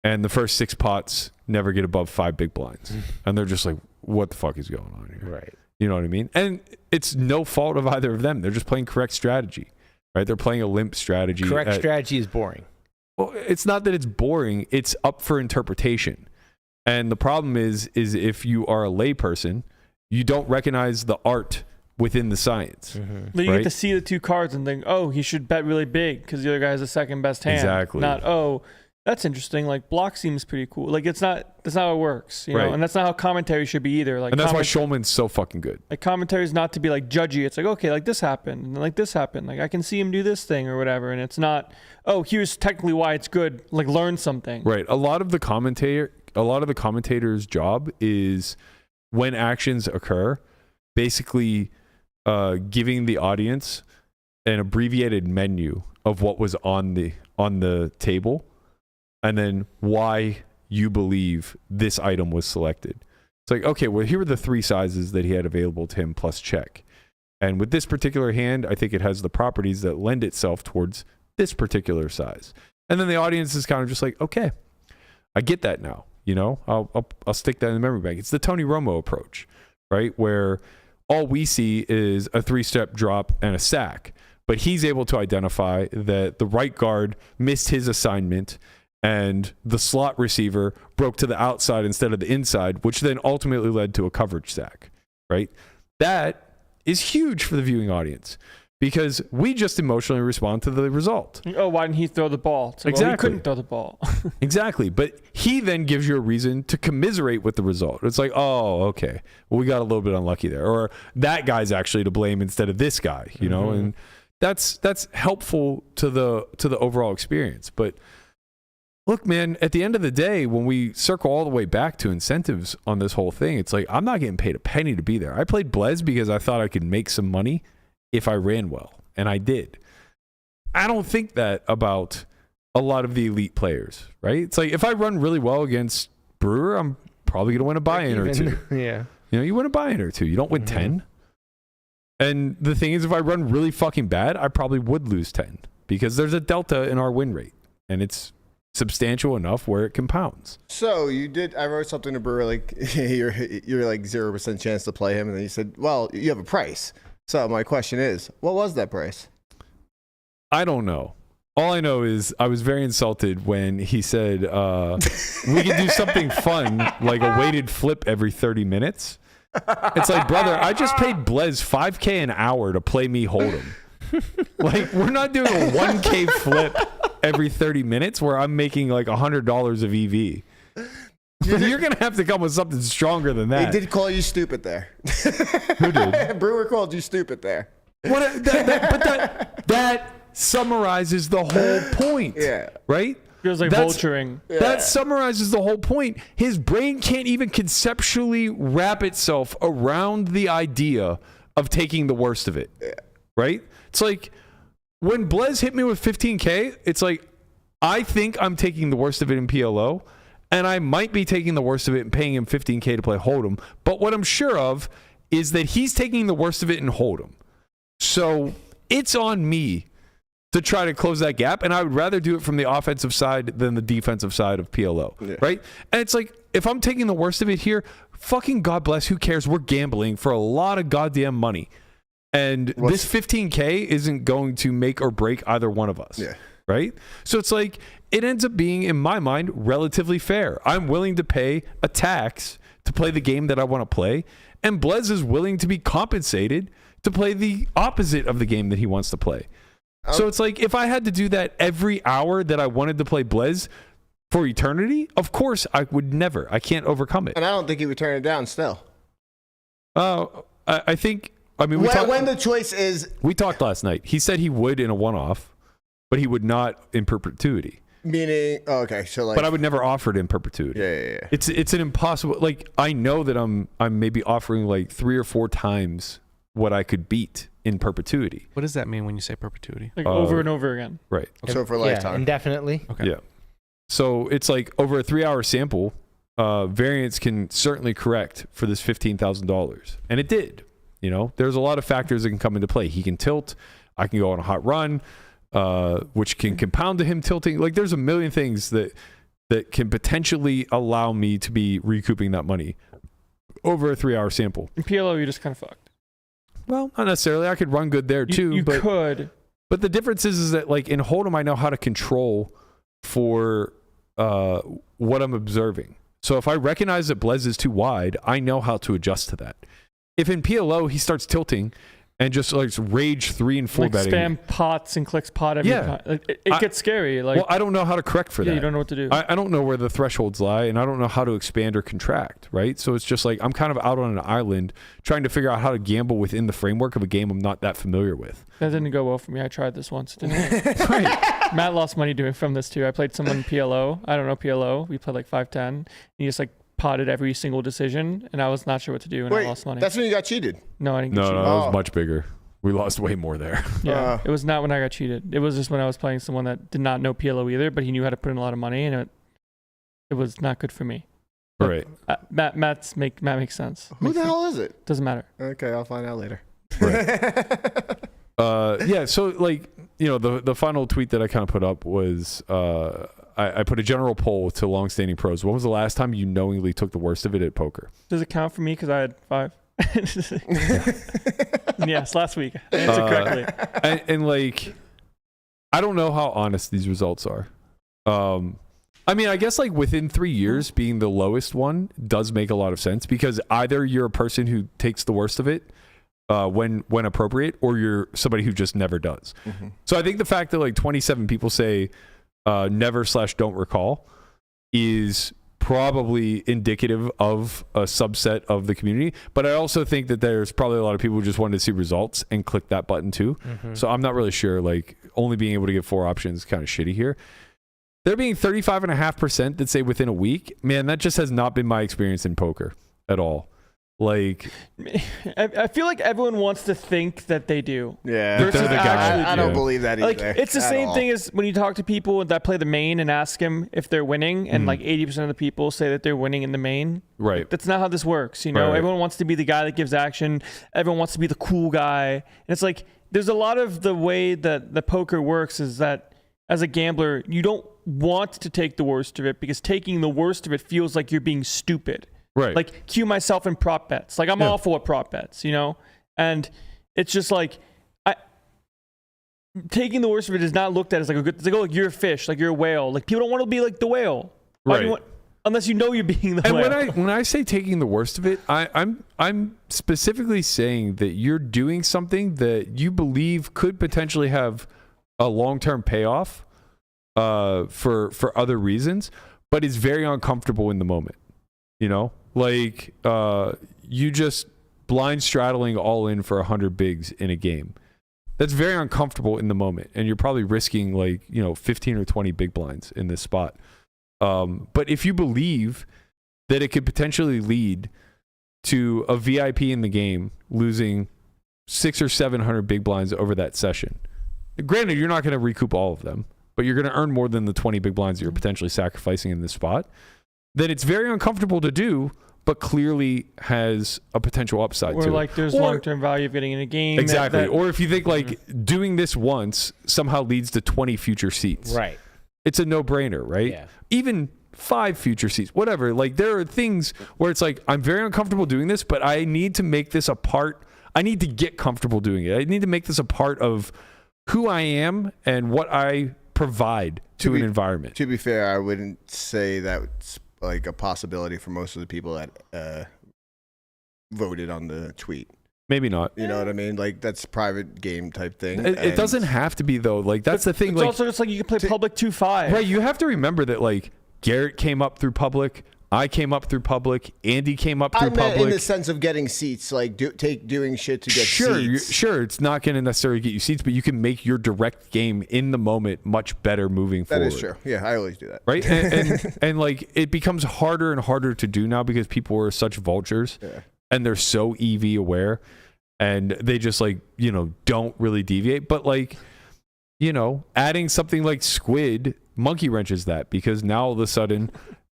and the first 6 pots never get above 5 big blinds. And they're just like, what the fuck is going on here? Right. You know what I mean? And it's no fault of either of them. They're just playing correct strategy, right? They're playing a limp strategy. Correct strategy is boring. Well, it's not that it's boring. It's up for interpretation. And the problem is if you are a layperson, you don't recognize the art within the science. But you get to see the 2 cards and think, oh, he should bet really big because the other guy has the second best hand. Exactly. Not, oh, that's interesting. Like, block seems pretty cool. Like, that's not how it works, you know? And that's not how commentary should be either. Like, and that's why Schulman's so fucking good. Like, commentary is not to be like judgy. It's like, okay, like this happened and like this happened. Like, I can see him do this thing or whatever. And it's not, oh, here's technically why it's good. Like, learn something. Right. A lot of the commentator's job is, when actions occur, basically giving the audience an abbreviated menu of what was on the table, and then why you believe this item was selected. It's like, okay, well, here are the 3 sizes that he had available to him plus check. And with this particular hand, I think it has the properties that lend itself towards this particular size. And then the audience is kind of just like, okay, I get that now. I'll stick that in the memory bank. It's the Tony Romo approach, right? Where all we see is a 3-step drop and a sack, but he's able to identify that the right guard missed his assignment and the slot receiver broke to the outside instead of the inside, which then ultimately led to a coverage sack, right? That is huge for the viewing audience, because we just emotionally respond to the result. Oh, why didn't he throw the ball? It's like, exactly. Well, he couldn't throw the ball. Exactly. But he then gives you a reason to commiserate with the result. It's like, oh, okay, well, we got a little bit unlucky there. Or that guy's actually to blame instead of this guy, you know? And that's helpful to the overall experience. But look, man, at the end of the day, when we circle all the way back to incentives on this whole thing, it's like, I'm not getting paid a penny to be there. I played Blez because I thought I could make some money if I ran well, and I did. I don't think that about a lot of the elite players, right? It's like, if I run really well against Brewer, I'm probably going to win a buy-in or 2. Yeah. You win a buy-in or 2. You don't win 10. And the thing is, if I run really fucking bad, I probably would lose 10, because there's a delta in our win rate, and it's substantial enough where it compounds. So you did. I wrote something to Brewer like you're like 0% chance to play him, and then you said, "Well, you have a price." So my question is, what was that price? I don't know. All I know is I was very insulted when he said we can do something fun like a weighted flip every 30 minutes. It's like, brother, I just paid Blez $5K an hour to play me Hold'em. Like, we're not doing a 1K flip every 30 minutes where I'm making like $100 of EV. You're going to have to come with something stronger than that. He did call you stupid there. Who did? Brewer called you stupid there. But that summarizes the whole point. Yeah. Right? Feels like vulturing. That summarizes the whole point. His brain can't even conceptually wrap itself around the idea of taking the worst of it. Yeah. Right? It's like when Blez hit me with 15K, it's like I think I'm taking the worst of it in PLO, and I might be taking the worst of it and paying him 15K to play Hold'em. But what I'm sure of is that he's taking the worst of it in Hold'em. So it's on me to try to close that gap, and I would rather do it from the offensive side than the defensive side of PLO, right? And it's like, if I'm taking the worst of it here, fucking God bless, who cares? We're gambling for a lot of goddamn money. And this 15K isn't going to make or break either one of us, right? So it's like, it ends up being, in my mind, relatively fair. I'm willing to pay a tax to play the game that I want to play, and Blez is willing to be compensated to play the opposite of the game that he wants to play. So it's like, if I had to do that every hour that I wanted to play Blez for eternity, of course I would never. I can't overcome it. And I don't think he would turn it down still. I think, I mean, when the choice is... We talked last night. He said he would in a one-off, but he would not in perpetuity. Meaning, okay, so like... But I would never offer it in perpetuity. Yeah. It's an impossible, like, I know that I'm maybe offering like 3 or 4 times what I could beat in perpetuity. What does that mean when you say perpetuity? Like over and over again. Right. So for a lifetime. Indefinitely. Okay. Yeah. So it's like over a 3-hour sample, variance can certainly correct for this $15,000. And it did. You know, there's a lot of factors that can come into play. He can tilt. I can go on a hot run, which can compound to him tilting. Like, there's a million things that can potentially allow me to be recouping that money over a 3-hour sample. In PLO, you're just kind of fucked. Well, not necessarily. I could run good there too. You could. But the difference is that, like, in Hold'em, I know how to control for what I'm observing. So if I recognize that Blez is too wide, I know how to adjust to that. If in PLO he starts tilting and just like rage 3 and 4 like betting, spam pots and clicks pot every time. Like, it gets scary. Like, well, I don't know how to correct for that. You don't know what to do. I don't know where the thresholds lie, and I don't know how to expand or contract, right? So it's just like I'm kind of out on an island trying to figure out how to gamble within the framework of a game I'm not that familiar with. That didn't go well for me. I tried this once, didn't it? Right. Matt lost money doing from this too. I played someone PLO. I don't know PLO. We played like 5-10. And he just like potted every single decision, and I was not sure what to do, and I lost money. That's when you got cheated. No, I didn't get cheated. No, it was much bigger. We lost way more there. Yeah, it was not when I got cheated. It was just when I was playing someone that did not know PLO either, but he knew how to put in a lot of money, and it was not good for me. All right. Matt makes sense. Who the hell is it? Doesn't matter. Okay, I'll find out later. Right. Yeah, so like, you know, the final tweet that I kind of put up was I put a general poll to longstanding pros. When was the last time you knowingly took the worst of it at poker? Does it count for me because I had 5? Yes, last week. I answered correctly. And like, I don't know how honest these results are. I mean, I guess like within 3 years being the lowest one does make a lot of sense, because either you're a person who takes the worst of it when appropriate, or you're somebody who just never does. Mm-hmm. So I think the fact that like 27 people say never/don't recall is probably indicative of a subset of the community. But I also think that there's probably a lot of people who just wanted to see results and click that button too. Mm-hmm. So I'm not really sure, like only being able to give 4 options is kind of shitty here. There being 35.5% that say within a week, man, that just has not been my experience in poker at all. Like, I feel like everyone wants to think that they do. Yeah, versus actually I don't believe that either. Like, it's the same thing as when you talk to people that play the main and ask them if they're winning, and like 80% of the people say that they're winning in the main. Right. That's not how this works. You know, everyone wants to be the guy that gives action. Everyone wants to be the cool guy, and it's like there's a lot of the way that the poker works is that as a gambler, you don't want to take the worst of it because taking the worst of it feels like you're being stupid. Right. Like cue myself in prop bets. Like I'm awful at prop bets, you know? And it's just like taking the worst of it is not looked at as like a good, it's like, oh, you're a fish, like you're a whale. Like people don't want to be like the whale. Right. Unless you know you're being the and whale. when I say taking the worst of it, I'm specifically saying that you're doing something that you believe could potentially have a long-term payoff for other reasons, but is very uncomfortable in the moment. You know, like you just blind straddling all in for 100 bigs in a game. That's very uncomfortable in the moment, and you're probably risking 15 or 20 big blinds in this spot. But if you believe that it could potentially lead to a VIP in the game losing 600 or 700 big blinds over that session, granted, you're not going to recoup all of them, but you're going to earn more than the 20 big blinds that you're potentially sacrificing in this spot, then it's very uncomfortable to do, but clearly has a potential upside to it. Or like there's long-term value of getting in a game. Exactly. Or if you think doing this once somehow leads to 20 future seats. Right. It's a no-brainer, right? Yeah. Even 5 future seats, whatever. Like there are things where it's like, I'm very uncomfortable doing this, but I need to make this a part. I need to get comfortable doing it. I need to make this a part of who I am and what I provide to an environment. To be fair, I wouldn't say that's like a possibility for most of the people that voted on the tweet. Maybe not. You know what I mean? Like that's private game type thing. It doesn't have to be though. Like that's the thing. It's also just like you can play public 2-5. Right. You have to remember that like Garrett came up through public. I came up through public. Andy came up through public. In the sense of getting seats, like doing shit to get seats. Sure. It's not going to necessarily get you seats, but you can make your direct game in the moment much better moving forward. That is true. Yeah, I always do that. Right? And like it becomes harder and harder to do now because people are such vultures and they're so EV aware and they just don't really deviate. But adding something like Squid monkey wrenches that because now all of a sudden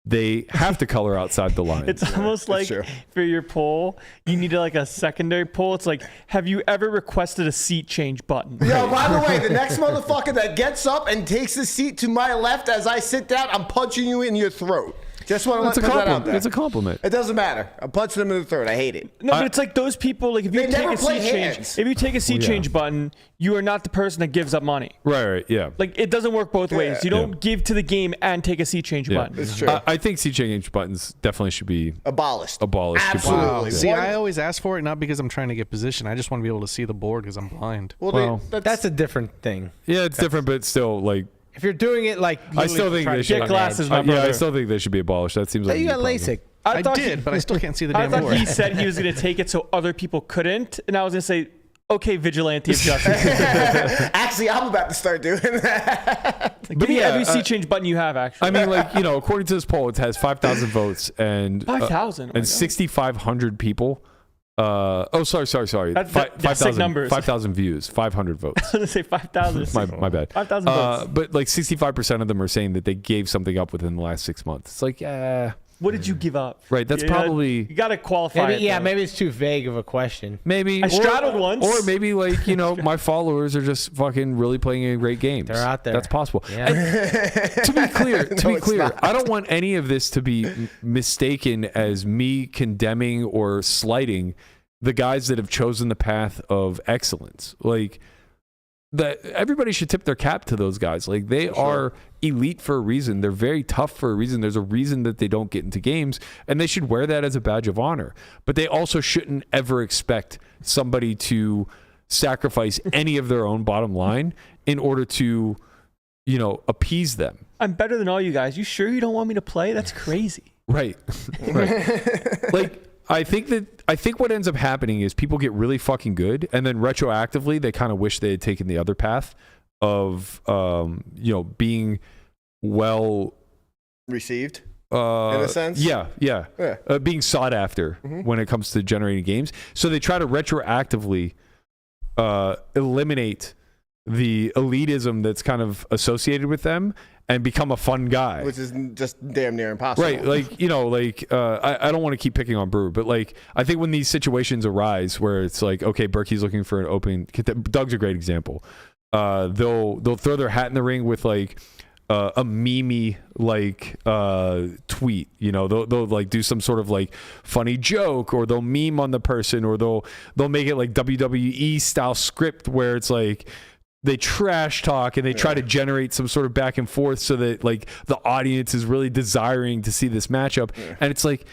they have to color outside the line. It's almost like for your poll, you need a secondary poll. It's like, have you ever requested a seat change button? Yo, by the way, the next motherfucker that gets up and takes the seat to my left as I sit down, I'm punching you in your throat. Just want to put that out there. It's a compliment. It doesn't matter. I'm punching them in the throat. I hate it. No, but it's like those people, if you take a seat change, if you take a seat change button, you are not the person that gives up money. Right, yeah. Like it doesn't work both ways. You don't give to the game and take a seat change button. It's true. I think seat change buttons definitely should be abolished. Absolutely. Wow. See, I always ask for it not because I'm trying to get position. I just want to be able to see the board because I'm blind. Well, that's a different thing. Yeah, it's different, but still if you're doing it I still think they should get glasses. I still think they should be abolished. That seems like you got LASIK. I did, but I still can't see the damn board. I thought he said he was going to take it so other people couldn't, and I was going to say, okay, vigilante of justice. Actually, I'm about to start doing that. Give me every seat change button you have, actually. I mean, according to this poll, it has 5,000 votes and 5,000 and 6,500 people. Sorry. That's 5,000 views, 500 votes. I was going to say 5,000. my bad. 5,000 votes. But 65% of them are saying that they gave something up within the last 6 months. It's like, what did you give up? Right, that's probably... You got to qualify it. Maybe it's too vague of a question. Maybe. I straddled once. Or maybe my followers are just fucking really playing great games. They're out there. That's possible. Yeah. To be clear, I don't want any of this to be mistaken as me condemning or slighting the guys that have chosen the path of excellence. Everybody should tip their cap to those guys. They are elite for a reason. They're very tough for a reason. There's a reason that they don't get into games, and they should wear that as a badge of honor. But they also shouldn't ever expect somebody to sacrifice any of their own bottom line in order to, appease them. I'm better than all you guys. You sure you don't want me to play? That's crazy. Right. I think what ends up happening is people get really fucking good, and then retroactively they kind of wish they had taken the other path of being well received in a sense. Yeah. Being sought after when it comes to generating games. So they try to retroactively eliminate the elitism that's kind of associated with them and become a fun guy, which is just damn near impossible. Right. I don't want to keep picking on Brewer, but I think when these situations arise where it's okay, Berkey's looking for an opening. Doug's a great example. They'll throw their hat in the ring with a meme like tweet. You know, they'll like do some sort of like funny joke, or they'll meme on the person, or they'll make it like WWE style script where it's like they trash talk and they try to generate some sort of back and forth so that like the audience is really desiring to see this matchup. And it's like,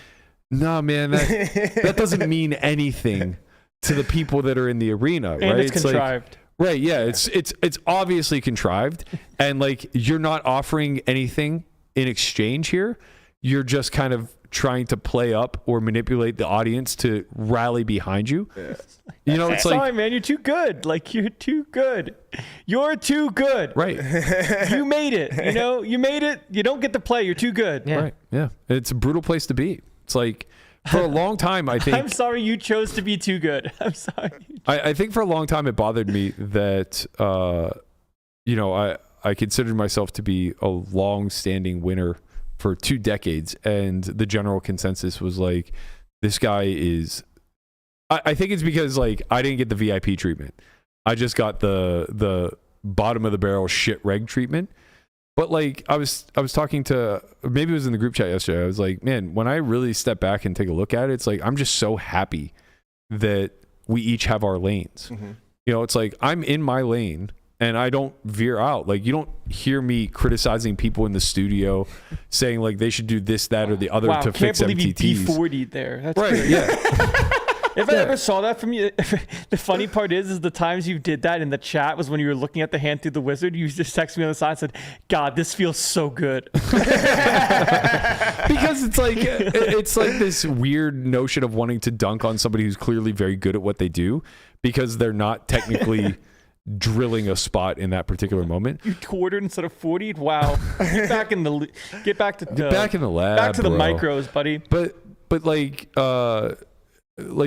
nah, man, that doesn't mean anything to the people that are in the arena, And right? it's contrived. Like, right, yeah, it's obviously contrived, and like you're not offering anything in exchange here. You're just kind of trying to play up or manipulate the audience to rally behind you. Yeah. You know, it's Sorry, like, man, you're too good. Like, you're too good. You're too good. right, You made it. You know, you made it. You don't get to play. You're too good. Yeah. right, yeah. It's a brutal place to be. It's like, for a long time, I think. I'm sorry you chose to be too good. I'm sorry. I think for a long time it bothered me that, you know, I considered myself to be a long-standing winner for 2 decades, and the general consensus was like, this guy is. I think it's because like I didn't get the VIP treatment. I just got the bottom of the barrel shit reg treatment. But like I was talking to, maybe it was in the group chat yesterday. I was like, man, when I really step back and take a look at it, it's like I'm just so happy that we each have our lanes. Mm-hmm. You know, it's like I'm in my lane and I don't veer out. Like you don't hear me criticizing people in the studio saying like they should do this, that, or the other to fix MTTs. Can't believe you D40'd there. That's right? crazy. Yeah. If I ever saw that from you, the funny part is the times you did that in the chat was when you were looking at the hand through the wizard. You just texted me on the side and said, God, this feels so good. Because it's like this weird notion of wanting to dunk on somebody who's clearly very good at what they do because they're not technically drilling a spot in that particular moment. You quartered instead of 40'd. Wow. Get back in the lab. Back in the lab. Back to the bro. micros, buddy. But like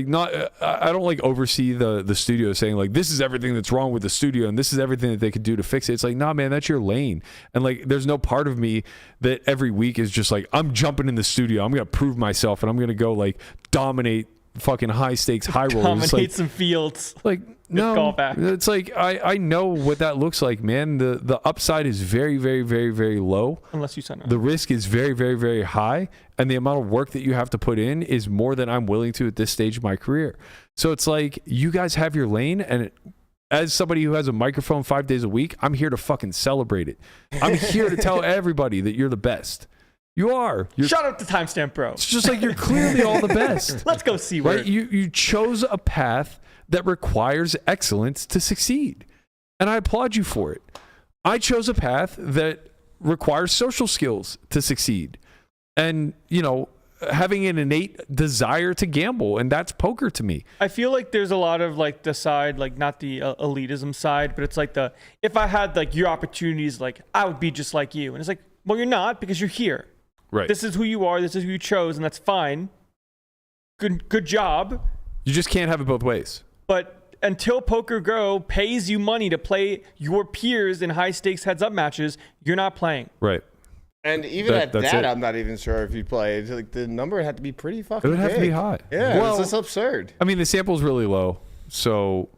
not I don't like oversee the studio saying like this is everything that's wrong with the studio and this is everything that they could do to fix it. It's like, nah, man, that's your lane. And like there's no part of me that every week is just like I'm jumping in the studio, I'm gonna prove myself and I'm gonna go like dominate fucking high stakes high rollers. Dominate like, some fields. Like no, it's like I know what that looks like, man. The upside is very, very, very, very low. Unless you sign up. The risk is very, very, very high, and the amount of work that you have to put in is more than I'm willing to at this stage of my career. So it's like you guys have your lane, and as somebody who has a microphone 5 days a week, I'm here to fucking celebrate it. I'm here to tell everybody that you're the best. You are. Shut up the timestamp, bro. It's just like you're clearly all the best. Let's go see right. You chose a path that requires excellence to succeed, and I applaud you for it. I chose a path that requires social skills to succeed, and you know, having an innate desire to gamble, and that's poker to me. I feel like there's a lot of like the side, like not the elitism side, but it's like if I had like your opportunities, like I would be just like you, and it's like, well, you're not because you're here. Right. This is who you are. This is who you chose, and that's fine. Good job. You just can't have it both ways. But until Poker Go pays you money to play your peers in high stakes heads up matches, you're not playing. Right. And even that's it. I'm not even sure if you play. It's like the number had to be pretty fucking big. It would have to be high. Yeah, well, it's just absurd. I mean, the sample's really low, so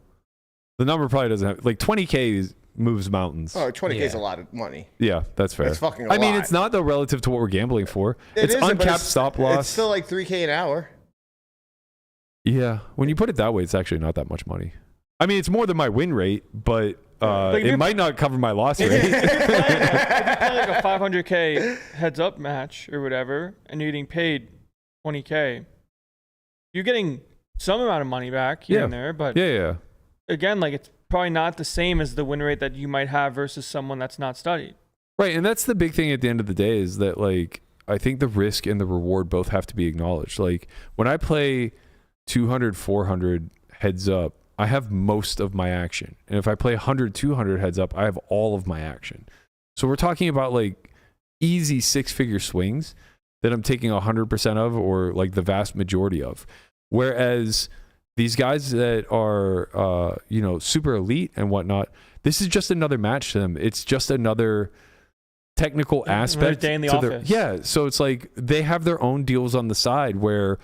the number probably doesn't have like 20K moves mountains. Oh, 20K is a lot of money. Yeah, that's fair. It's fucking a I mean, lot. it's not though relative to what we're gambling for. It's isn't, uncapped stop loss. It's still like 3K an hour. Yeah, when you put it that way, it's actually not that much money. I mean, it's more than my win rate, but it might not cover my loss rate. If you're playing like a 500K heads up match or whatever, and you're getting paid 20K, you're getting some amount of money back here and there. But again, like it's probably not the same as the win rate that you might have versus someone that's not studied. Right, and that's the big thing at the end of the day is that like I think the risk and the reward both have to be acknowledged. Like when I play 200, 400 heads up, I have most of my action. And if I play 100, 200 heads up, I have all of my action. So we're talking about like easy 6-figure swings that I'm taking 100% of or like the vast majority of. Whereas these guys that are, super elite and whatnot, this is just another match to them. It's just another technical aspect. Day in the office. So it's like they have their own deals on the side where,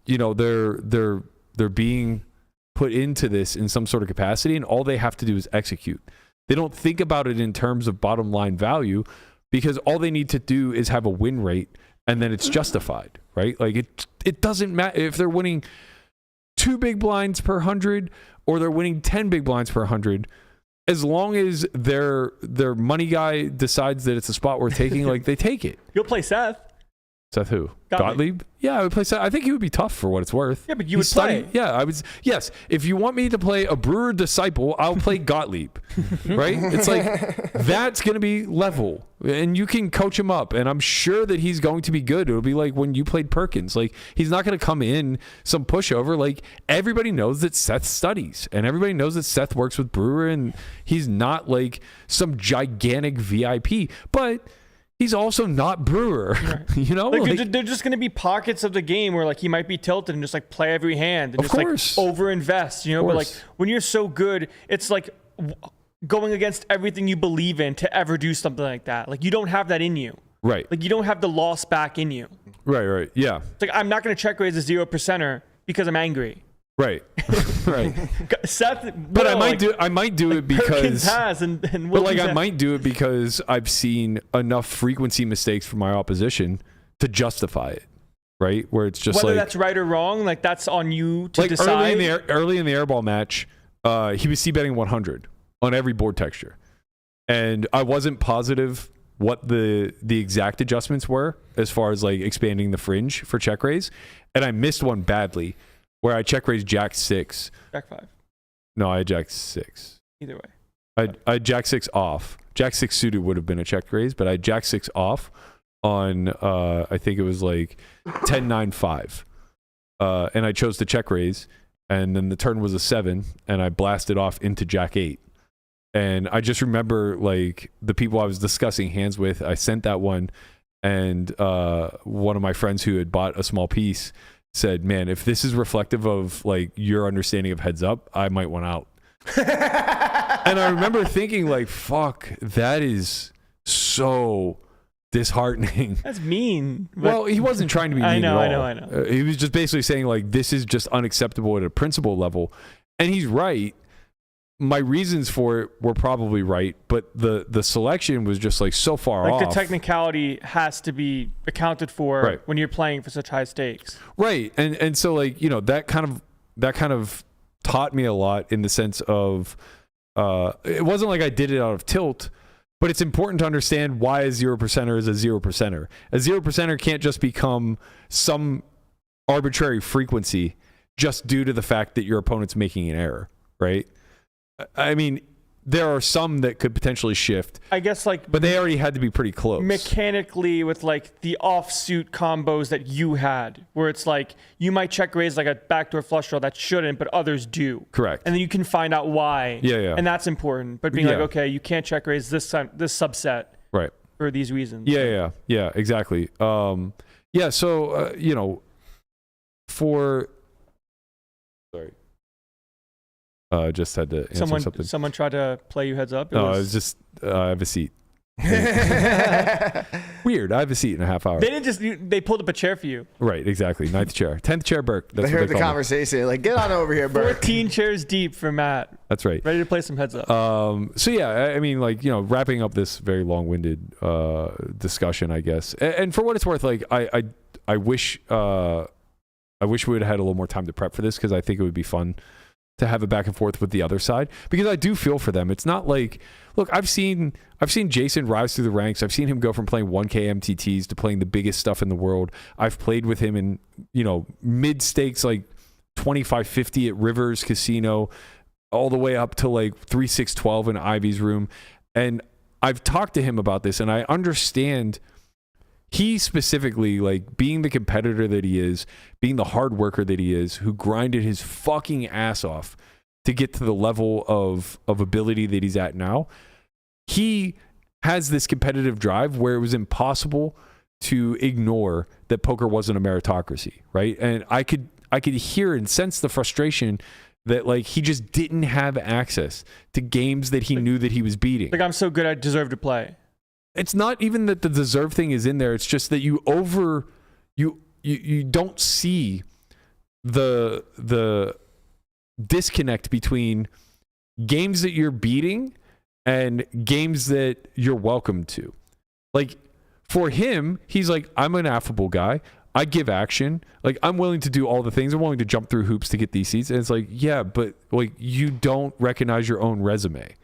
you know, they're being put into this in some sort of capacity, and all they have to do is execute. They don't think about it in terms of bottom line value. because all they need to do is have a win rate, and then it's justified, right? Like it doesn't matter if they're winning 2 big blinds per 100 or they're winning 10 big blinds per 100. As long as their money guy decides that it's a spot worth taking, like they take it. You'll play Seth. Seth who? Gottlieb? Yeah, I would play Seth. I think he would be tough for what it's worth. Yeah, but you would play. Yeah, I would. Yes, if you want me to play a Brewer disciple, I'll play Gottlieb. Right? It's like that's going to be level, and you can coach him up, and I'm sure that he's going to be good. It'll be like when you played Perkins. Like he's not going to come in some pushover. Like everybody knows that Seth studies, and everybody knows that Seth works with Brewer, and he's not like some gigantic VIP, but he's also not Brewer, right. You know? Like, they're just going to be pockets of the game where like he might be tilted and just like play every hand and just like overinvest, you know? But like when you're so good, it's like going against everything you believe in to ever do something like that. Like you don't have that in you. Right. Like you don't have the loss back in you. Right. Yeah. It's like I'm not going to check raise a 0%er because I'm angry. Right. Right. Seth, but I might do it because Perkins has and but like I might do it because I've seen enough frequency mistakes from my opposition to justify it. Right? Where it's just whether like that's right or wrong, like that's on you to like decide. Early in the airball match, he was c-betting 100 on every board texture. And I wasn't positive what the exact adjustments were as far as like expanding the fringe for check raise, and I missed one badly. Where I check raised Jack 6. Jack 5. No, I had Jack 6. Either way. I had Jack 6 off. Jack 6 suited would have been a check raise, but I had Jack 6 off on, I think it was like 10-9-5. And I chose to check raise, and then the turn was a 7, and I blasted off into Jack 8. And I just remember like the people I was discussing hands with, I sent that one, and one of my friends who had bought a small piece said, man, if this is reflective of like your understanding of heads up, I might want out. And I remember thinking like, fuck, that is so disheartening. That's mean. Well, he wasn't trying to be mean at all. I know. He was just basically saying like, this is just unacceptable at a principle level. And he's right. My reasons for it were probably right, but the selection was just like so far off. Like the technicality has to be accounted for when you're playing for such high stakes. Right. And so like, you know, that kind of taught me a lot in the sense of it wasn't like I did it out of tilt, but it's important to understand why a 0%er is a 0%er. A 0%er can't just become some arbitrary frequency just due to the fact that your opponent's making an error, right? I mean, there are some that could potentially shift. I guess but they already had to be pretty close. Mechanically with like the offsuit combos that you had, where it's like you might check raise like a backdoor flush draw that shouldn't, but others do. Correct. And then you can find out why. Yeah. And that's important. But being like, okay, you can't check raise this subset. Right. For these reasons. Yeah, exactly. So, you know, sorry. Just had to answer something. Someone tried to play you heads up? It was just, I have a seat. Weird. I have a seat in a half hour. They pulled up a chair for you. Right, exactly. 9th chair. 10th chair, Burke. That's they heard the conversation. Like, get on over here, Burke. 14 chairs deep for Matt. That's right. Ready to play some heads up. So yeah, I mean, like, you know, wrapping up this very long-winded discussion, I guess. And for what it's worth, like, I wish we would have had a little more time to prep for this, because I think it would be fun to have a back and forth with the other side, because I do feel for them. It's not like, look, I've seen Jason rise through the ranks. I've seen him go from playing 1K MTTs to playing the biggest stuff in the world. I've played with him in, you know, mid stakes, like 25-50 at Rivers Casino, all the way up to like 3-6-12 in Ivy's room. And I've talked to him about this, and I understand he specifically, like, being the competitor that he is, being the hard worker that he is, who grinded his fucking ass off to get to the level of ability that he's at now. He has this competitive drive where it was impossible to ignore that poker wasn't a meritocracy, right? And I could hear and sense the frustration that, like, he just didn't have access to games that he knew that he was beating. Like, I'm so good, I deserve to play. It's not even that the deserve thing is in there. It's just that you don't see the disconnect between games that you're beating and games that you're welcome to. Like for him, he's like, I'm an affable guy. I give action. Like I'm willing to do all the things. I'm willing to jump through hoops to get these seats. And it's like, yeah, but like you don't recognize your own resume,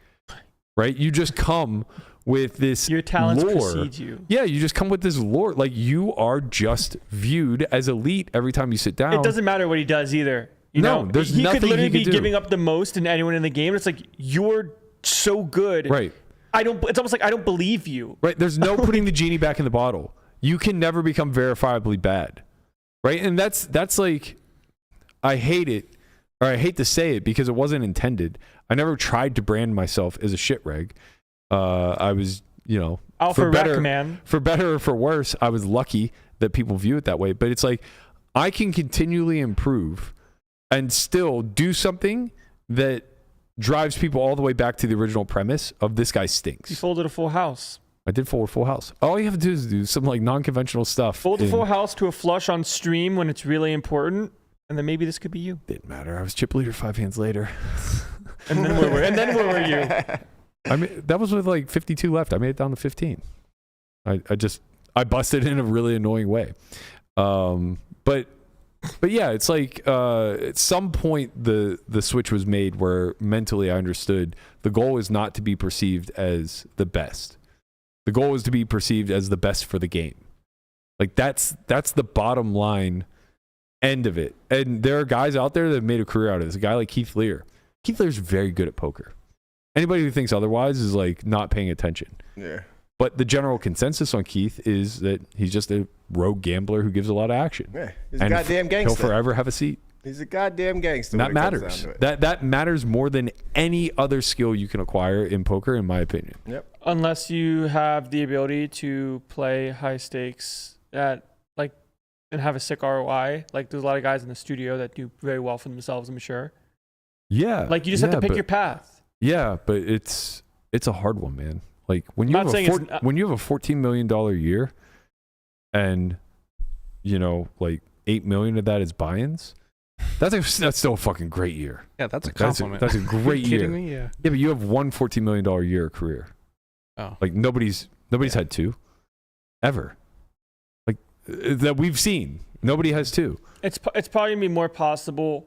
right? You just come with this your talents lore. precede you. Yeah, you just come with this lore. Like you are just viewed as elite every time you sit down. It doesn't matter what he does either. You know, there's he nothing could literally he could be do. giving up the most than anyone in the game. It's like you're so good. Right. It's almost like I don't believe you. Right. There's no putting the genie back in the bottle. You can never become verifiably bad. Right. And that's like, I hate it, or I hate to say it because it wasn't intended. I never tried to brand myself as a shit reg. I was, you know, For better or for worse, I was lucky that people view it that way. But it's like, I can continually improve and still do something that drives people all the way back to the original premise of this guy stinks. You folded a full house. I did fold a full house. All you have to do is do some like non-conventional stuff. Fold a full house to a flush on stream when it's really important, and then maybe this could be you. Didn't matter. I was chip leader 5 hands later. And then where were you? I mean, that was with like 52 left. I made it down to 15. I busted in a really annoying way. But yeah, it's like at some point the switch was made where mentally I understood the goal is not to be perceived as the best. The goal is to be perceived as the best for the game. Like that's the bottom line end of it. And there are guys out there that have made a career out of this. A guy like Keith Lear. Keith Lear's very good at poker. Anybody who thinks otherwise is like not paying attention. Yeah. But the general consensus on Keith is that he's just a rogue gambler who gives a lot of action. Yeah, he's a goddamn gangster. He'll forever have a seat. He's a goddamn gangster. And that matters. That matters more than any other skill you can acquire in poker, in my opinion. Yep. Unless you have the ability to play high stakes and have a sick ROI. Like there's a lot of guys in the studio that do very well for themselves, I'm sure. Yeah. Like you just have to pick your path. Yeah, but it's a hard one, man. Like when you have a $14 million year, and you know, like $8 million of that is buy-ins. That's still a fucking great year. Yeah, that's a compliment. That's a great year. Kidding me? Yeah. Yeah, but you have one $14 million year career. Oh. Like nobody's had two, ever. Like that we've seen. Nobody has two. It's probably gonna be more possible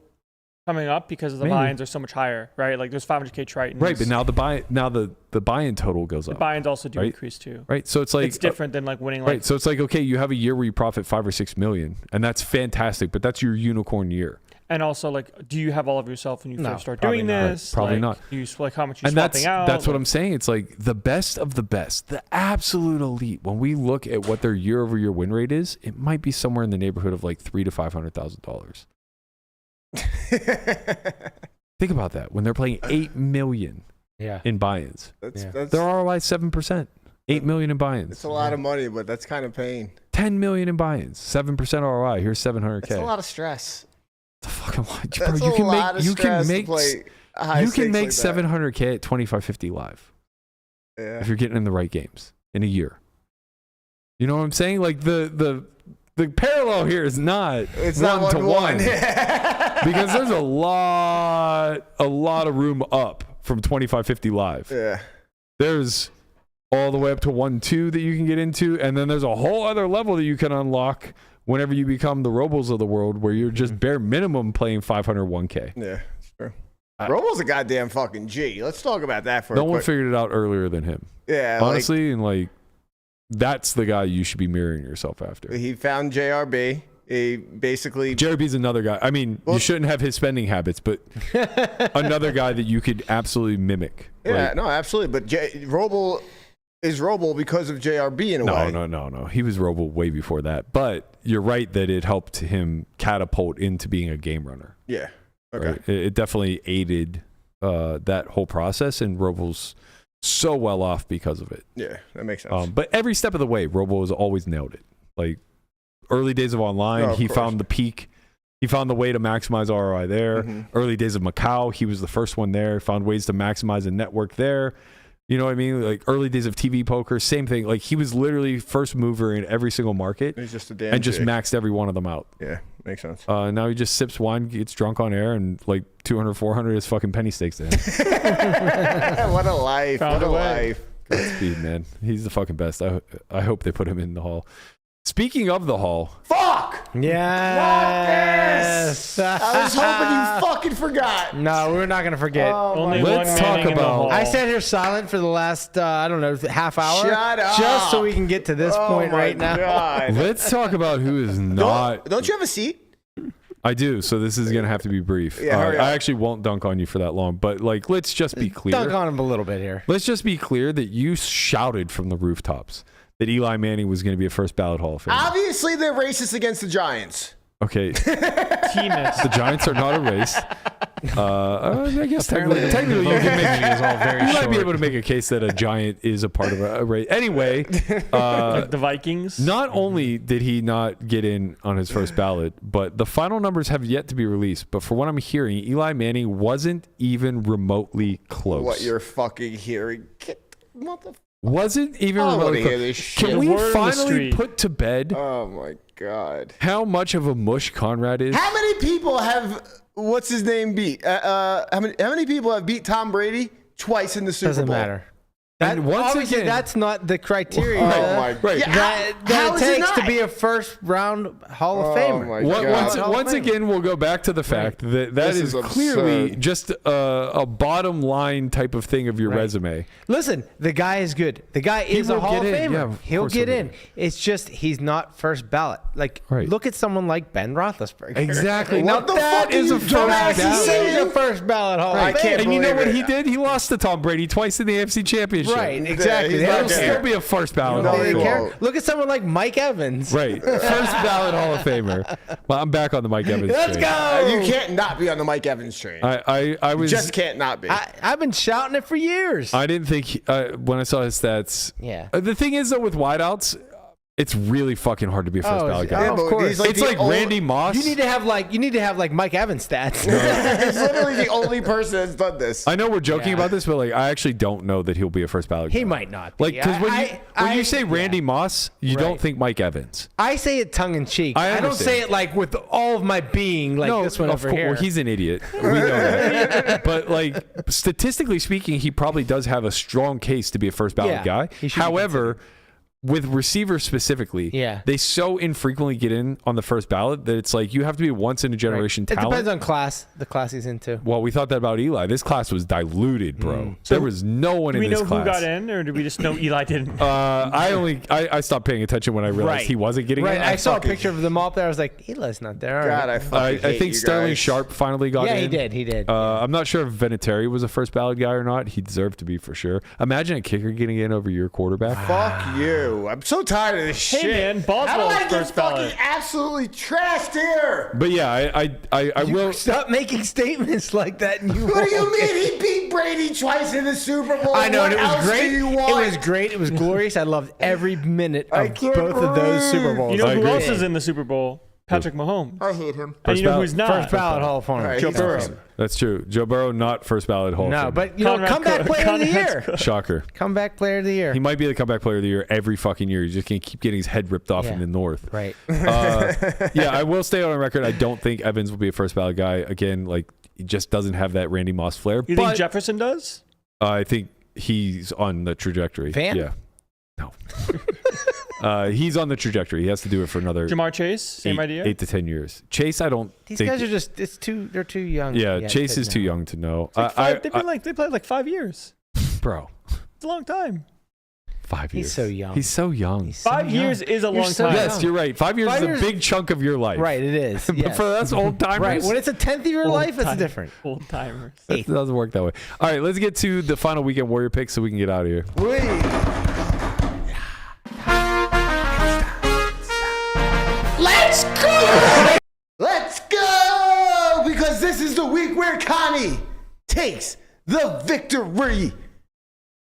coming up because the buy-ins are so much higher, right? Like there's 500K Tritons. Right, but now the buy-in total goes up. The buy-ins also do increase too. Right, so it's like it's different than like winning. Right, so it's like okay, you have a year where you profit 5 or 6 million, and that's fantastic. But that's your unicorn year. And also, like, do you have all of yourself when you first start doing this? Right, probably like, not. You like how much you're and swapping out. That's what I'm saying. It's like the best of the best, the absolute elite. When we look at what their year-over-year win rate is, it might be somewhere in the neighborhood of like $300,000 to $500,000. Think about that. When they're playing 8 million in buy-ins, their ROI is 7%. 8 million in buy-ins. It's a lot of money, but that's kind of pain. 10 million in buy-ins, 7% ROI. Here's 700K. That's a lot of stress. It's a fucking lot. That's bro, a lot of stress to play high you can make stakes like 700K at 2550 live. Yeah. If you're getting in the right games in a year. You know what I'm saying? Like the parallel here is not one to one. Because there's a lot of room up from 2550 live. Yeah. There's all the way up to 1-2 that you can get into, and then there's a whole other level that you can unlock whenever you become the Robles of the world, where you're just bare minimum playing 501K. Yeah, it's true. Robles a goddamn fucking G. Let's talk about that for a No quick. one figured it out earlier than him. Yeah, honestly, and like that's the guy you should be mirroring yourself after. He found JRB. He basically JRB's another guy. I mean, you shouldn't have his spending habits, but another guy that you could absolutely mimic. Yeah, no, absolutely. But Roble is Roble because of JRB in a way. No. He was Roble way before that. But you're right that it helped him catapult into being a game runner. Yeah. Okay. Right? It definitely aided that whole process, and Roble's so well off because of it. Yeah, that makes sense. But every step of the way, Roble has always nailed it. Like early days of online, he found the peak. He found the way to maximize ROI there. Mm-hmm. Early days of Macau, he was the first one there. Found ways to maximize the network there. You know what I mean? Like early days of TV poker, same thing. Like he was literally first mover in every single market. He's just a damn and just maxed every one of them out. Yeah, makes sense. Now he just sips wine, gets drunk on air, and like 200, 400 is fucking penny stakes to him. What a life. Found what a a way. life. Godspeed, man. He's the fucking best. I hope they put him in the Hall. Speaking of the Hall. Fuck! Yes. I was hoping you fucking forgot. No, we're not gonna forget. Only Let's one talk Manning in the about- hall. I sat here silent for the last, I don't know, half hour. Shut up. Just so we can get to this point my right now. God. Let's talk about who is not. Don't you have a seat? I do, so this is going to have to be brief. Yeah, hurry up. I actually won't dunk on you for that long, but like, let's just be clear. Dunk on him a little bit here. Let's just be clear that you shouted from the rooftops that Eli Manning was going to be a first ballot Hall of Famer. Obviously, they're racist against the Giants. Okay, Penis. the Giants are not a race. I guess technically you can make is all very you might short. be able to make a case that a giant is a part of a race. Anyway, Like the Vikings. not only did he not get in on his first ballot, but the final numbers have yet to be released. But for what I'm hearing, Eli Manning wasn't even remotely close. What you're fucking hearing. Get the mother. Wasn't even I don't remotely wanna hear close. this shit. Can we Word on the finally street. put to bed Oh my God. how much of a mush Conrad is? How many people have what's his name beat? How many people have beat Tom Brady twice in the Super Doesn't Bowl? matter. And once Obviously, again- that's not the criteria Oh my Right. Yeah, that how it is it takes to not? be a first round Hall of Oh Famer. my Once, God. once, Hall of once Famer. again, we'll go back to the fact that This is is clearly absurd. just a bottom line type of thing of your Right. resume. Listen, the guy is good. The guy is a will Hall of get in. Famer. Yeah, of He'll course get he'll in. get It's just he's not first ballot. Like, Right. look at someone like Ben Roethlisberger. Exactly. What Now the that fuck are is you a first dumbass ballot. saying? He's a first ballot Hall I of Famer. can't And you know believe what it. he did? He lost to Tom Brady twice in the AFC Championship. Right, exactly. he's They not don't He'll care. still be a first ballot No, Hall of he really Famer. care. won't. Look at someone like Mike Evans. Right. First ballot Hall of Famer. Well, I'm back on the Mike Evans Let's train. go. You can't not be on the Mike Evans train. I was Just can't not be. I've been shouting it for years. I didn't think when I saw his stats. Yeah. The thing is though, with wideouts, it's really fucking hard to be a first ballot guy. yeah, of course. he's It's the like Randy Moss. You need to have like Mike Evans stats. He's literally the only person that's done this. I know we're joking Yeah. about this, but like I actually don't know that he'll be a first ballot guy. He might not be. Like because when you say Randy yeah. Moss, you Right. don't think Mike Evans. I say it tongue in cheek. I I don't understand. say it like with all of my being, like this one of over course. here. Well, he's an idiot. We know that. But like statistically speaking, he probably does have a strong case to be a first ballot Yeah, guy. he should be However, with receivers specifically, Yeah. they so infrequently get in on the first ballot that it's like you have to be once in a generation It talent. depends on class. The class he's into. Well, we thought that about Eli. This class was diluted, bro. So, there was no one Do in we this know class. who got in, or do we just know Eli didn't? I stopped paying attention when I realized Right. he wasn't getting Right. in. I saw a picture of them all up there. I was like, Eli's not there. All God, I right. fucking I hate think you Sterling guys. Sharp finally got Yeah, in. he did. He did. I'm not sure if Vinatieri was a first ballot guy or not. He deserved to be for sure. Imagine a kicker getting in over your quarterback. Fuck you. I'm so tired of this Hey, shit. man, How do Boswell's I get first fucking ballot. absolutely trashed here? But yeah, I will. Stop making statements like that. And you What do you won't. mean he beat Brady twice in the Super Bowl? I know, What and it was else great. do you It want? was great. It was glorious. I loved every minute I of can't both of those breathe. Super Bowls. You know I who agree. else is in the Super Bowl? Patrick Mahomes. I hate him. And you know ballot- who's not? First ballot Hall of Fame. Right, Joe he's Burrow. awesome. That's true. Joe Burrow, not first ballot Hall. of No, Fame. but you know, Conrad comeback Cook. player of the Conrad's year. Cook. Shocker. Comeback player of the year. He might be the comeback player of the year every fucking year. He's just gonna keep getting his head ripped off Yeah. in the North. Right. Yeah, I will stay on record. I don't think Evans will be a first ballot guy again. Like he just doesn't have that Randy Moss flair. You but think Jefferson does? I think he's on the trajectory. Van? Yeah. No. He's on the trajectory. He has to do it for another Jamar Chase, same idea. 8 to 10 years. Chase, I don't These think. guys are just they're too young. yeah, Chase is too young to know. It's like they played like 5 years. Bro, It's a long time. 5 years. He's so young. He's so young. He's so 5 young. years is a You're long so time. young. Yes, you're right. 5 years 5 is years- a big chunk of your life. Right, it is. But yes. for us old timers, Right, when it's a 10th of your Old life, it's time. different. Old timers. it doesn't work that way. All right, let's get to the final weekend Warrior picks so we can get out of here. Let's go! Let's go! Because this is the week where Connie takes the victory.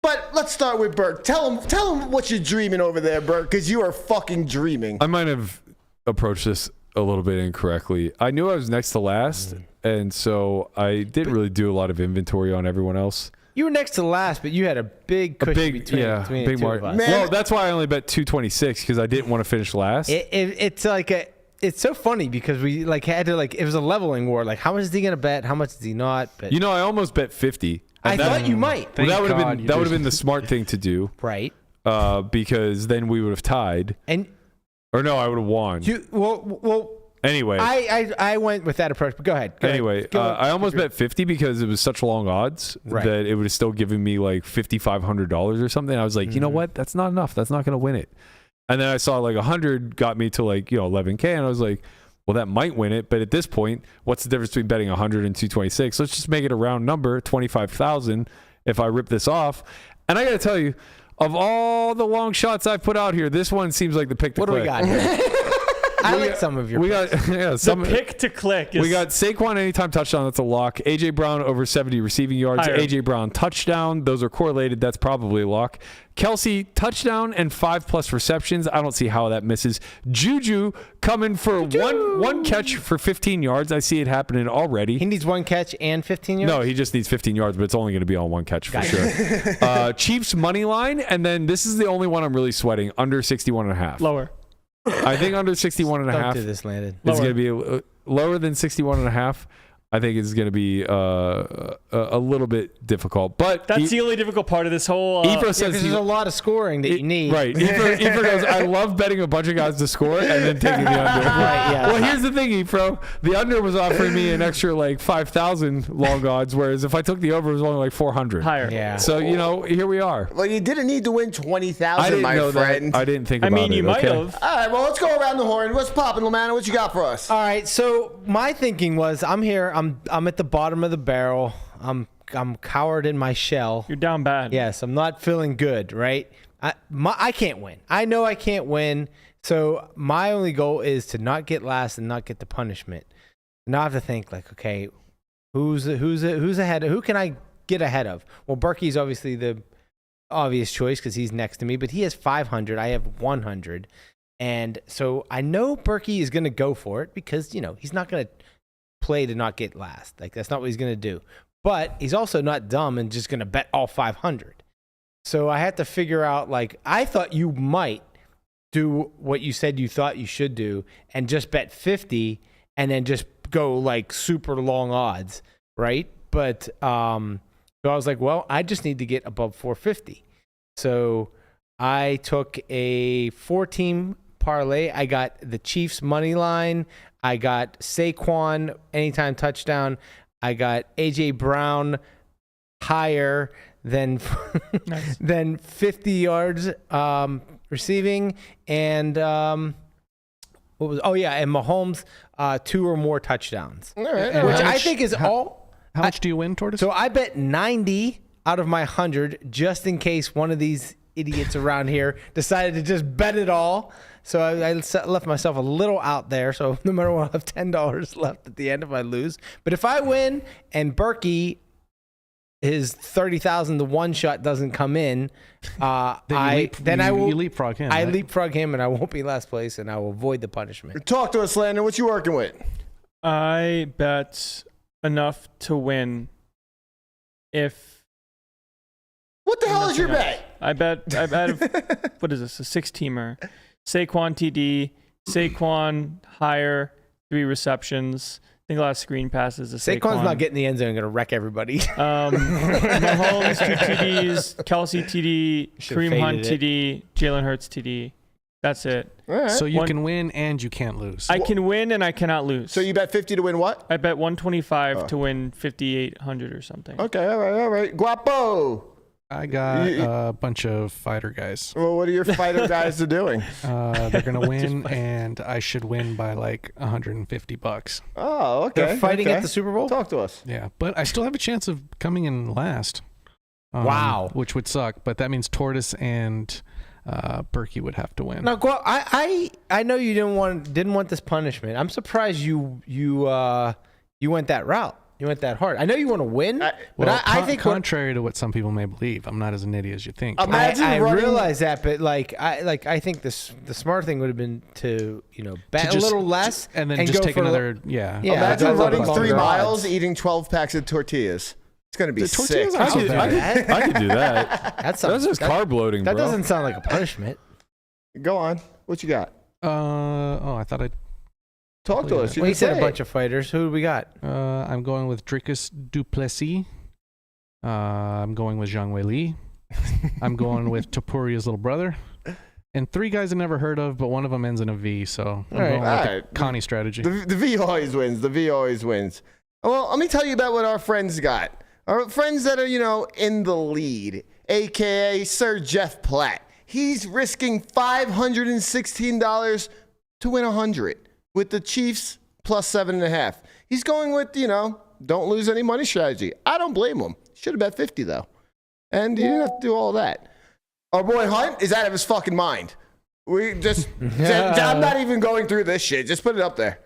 But let's start with Burke. Tell him what you're dreaming over there, Burke, because you are fucking dreaming. I might have approached this a little bit incorrectly. I knew I was next to last, and so I didn't really do a lot of inventory on everyone else. You were next to last, but you had a big cushion between the big two mark. of us. Man. Well, that's why I only bet 226 because I didn't want to finish last. It's like it's so funny because we like had to like it was a leveling war. Like, how much is he gonna bet? How much is he not? But You know, I almost bet 50. I And thought you might. Well, that would have God been you that would have did. been the smart thing to do, Right. because then we would have tied. And Or no, I would have won. well. Anyway, I went with that approach. But go ahead. anyway, I almost bet 50 because it was such long odds Right. that it would have still given me like $5,500 or something. I was like, you know what? That's not enough. That's not going to win it. And then I saw like 100 got me to like, 11K. And I was like, well, that might win it. But at this point, what's the difference between betting 100 and 226? Let's just make it a round number, 25,000 if I rip this off. And I got to tell you, of all the long shots I've put out here, this one seems like the pick to What do click. we got here? I like some of your. We got The pick to click is we got Saquon anytime touchdown. That's a lock. AJ Brown over 70 receiving yards. Higher. AJ Brown touchdown. Those are correlated. That's probably a lock. Kelsey touchdown and 5+ receptions. I don't see how that misses. Juju coming for one catch for 15 yards. I see it happening He already. needs one catch and 15 yards. No, he just needs 15 yards, but it's only going to be on one catch for sure. Chiefs money line, and then this is the only one I'm really sweating, under 61.5. lower. I think under 61.5. Don't do this, Landon. It's Lower. going to be lower than 61.5. I think it's going to be a little bit difficult. But That's the only difficult part of this whole. Ebro Yeah, says because there's a lot of scoring that you need. Right. Ebro goes, I love betting a bunch of guys to score and then taking the under. Right, yeah. Well, here's the thing, Ebro. The under was offering me an extra like 5,000 long odds, whereas if I took the over, it was only like 400. higher. Yeah. So, here we are. Well, you didn't need to win I 20,000, didn't my know friend. that. I didn't think I about mean, it. you might okay? have. All right, well, let's go around the horn. What's popping, Lamanna? What you got for us? All right. So my thinking was, I'm here. I'm at the bottom of the barrel. I'm cowered in my shell. You're down bad. Yes, I'm not feeling good. Right. I can't win. I know I can't win. So my only goal is to not get last and not get the punishment. Now I have to think like, okay, who's ahead? Who can I get ahead of? Well, Berkey's obviously the obvious choice because he's next to me, but he has 500. I have 100. And so I know Berkey is going to go for it because, he's not going to play to not get last. Like, that's not what he's going to do. But he's also not dumb and just going to bet all 500. So I had to figure out, like, I thought you might do what you said you thought you should do and just bet 50 and then just go, like, super long odds, right? But so I was like, well, I just need to get above 450. So I took a 4-team parlay. I got the Chiefs money line. I got Saquon anytime touchdown. I got AJ Brown higher than Nice. than 50 yards receiving, and and Mahomes 2 or more touchdowns, All right, And which how I much- think is all. How much do you win, Tortoise? So I bet 90 out of my 100 just in case one of these idiots around here decided to just bet it all. So I left myself a little out there. So no matter what, I'll have $10 left at the end if I lose. But if I win and Berkey, his 30,000 to one shot doesn't come in, I will you leapfrog him. I right? leapfrog him and I won't be last place and I will avoid the punishment. Talk to us, Landon. What you working with? I bet enough to win if. What the hell is your nothing else. bet? I bet what is this? A 6-teamer. Saquon TD, Saquon higher, 3 receptions. I think a lot of screen passes to Saquon. Saquon's not getting the end zone, going to wreck everybody. Mahomes 2 TDs, Kelsey TD, Should've Kareem Hunt faded TD, Jalen Hurts TD. That's it. All right. So you One- can win and you can't lose. I can win and I cannot lose. So you bet 50 to win what? I bet 125 to win 5,800 or something. Okay, all right. Guapo. I got You- a bunch of fighter guys. Well, what are your fighter guys doing? They're gonna win, and I should win by like $150. Oh, okay. They're fighting okay. at the Super Bowl? Talk to us. Yeah, but I still have a chance of coming in last. Wow. Which would suck, but that means Tortoise and Berkey would have to win. Now, I know you didn't want this punishment. I'm surprised you went that route. You went that hard. I know you want to win, but Well, I think contrary to what some people may believe, I'm not as nitty as you think. Imagine I running- realize that, but I think the smart thing would have been to bet just- a little less and then just go take for another, yeah. Yeah. Imagine a little running bit 3 longer miles, odds. eating 12 packs of tortillas. It's going to be The tortillas sick. aren't so bad. I could do that. That's That's just carb loading, That bro. doesn't sound like a punishment. Go on. What you got? I thought Talk to us. Well, he said a bunch of fighters. Who do we got? I'm going with Dricus Duplessis. I'm going with Zhang Weili. I'm going with Topuria's little brother. And 3 guys I never heard of, but one of them ends in a V, so I'm going with the Connie strategy. The V always wins. The V always wins. Well, let me tell you about what our friends got. Our friends that are, in the lead, a.k.a. Sir Jeff Platt. He's risking $516 to win 100 with the Chiefs plus 7.5. He's going with, don't lose any money strategy. I don't blame him. Should have bet 50, though. And he didn't have to do all that. Our boy Hunt is out of his fucking mind. I'm not even going through this shit. Just put it up there.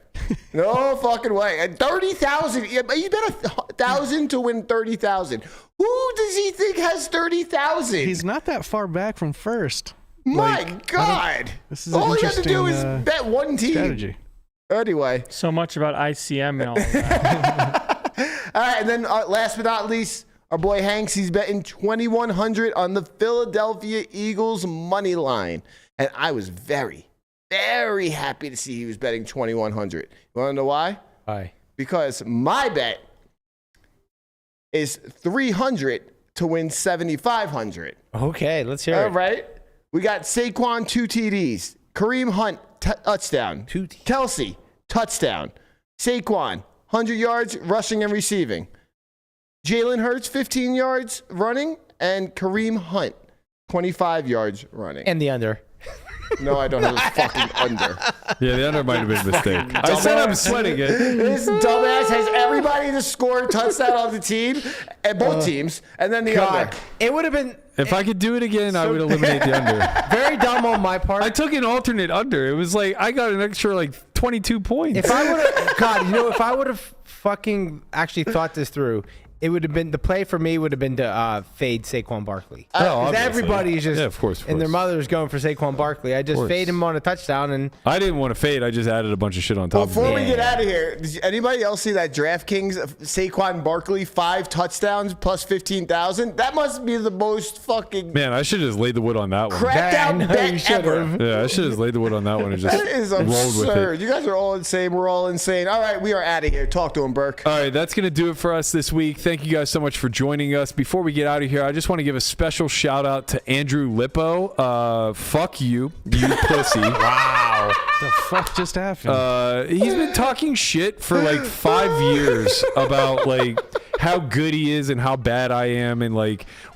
No fucking way. And 30,000. You bet 1,000 to win 30,000. Who does he think has 30,000? He's not that far back from first. My God. This is all you have to do is bet one team. Strategy. Anyway. So much about ICM and all of that. All right, and then last but not least, our boy Hanks, he's betting 2,100 on the Philadelphia Eagles money line. And I was very, very happy to see he was betting 2,100. You want to know why? Why? Because my bet is 300 to win 7,500. Okay, let's hear it. All right. We got Saquon 2 TDs. Kareem Hunt touchdown. Kelsey touchdown. Saquon 100 yards rushing and receiving. Jalen Hurts 15 yards running, and Kareem Hunt 25 yards running. And the under. No, I don't have a fucking under. Yeah, the under might have been a mistake. I said I'm sweating it. This dumbass has everybody to score a touchdown on the team, and both teams, and then the under. It would have been. If I could do it again, I would eliminate the under. Very dumb on my part. I took an alternate under. It was like I got an extra 22 points. If I would have, if I would have fucking actually thought this through, it would have been, the play for me would have been to fade Saquon Barkley. Everybody's just, of course. And their mother's going for Saquon Barkley. I just fade him on a touchdown, and I didn't want to fade. I just added a bunch of shit on top of it. Before we get out of here, did anybody else see that DraftKings Saquon Barkley 5 touchdowns plus 15,000? That must be the most fucking man. I should have just laid the wood on that one. cracked out bet ever. Yeah, I should have laid the wood on that one and just That is rolled with absurd. it. You guys are all insane. We're all insane. All right, we are out of here. Talk to him, Burke. All right, that's going to do it for us this week. Thank you guys so much for joining us. Before we get out of here, I just want to give a special shout out to Andrew Lippo. Fuck you pussy. Wow. The fuck just happened? He's been talking shit for 5 years about how good he is and how bad I am and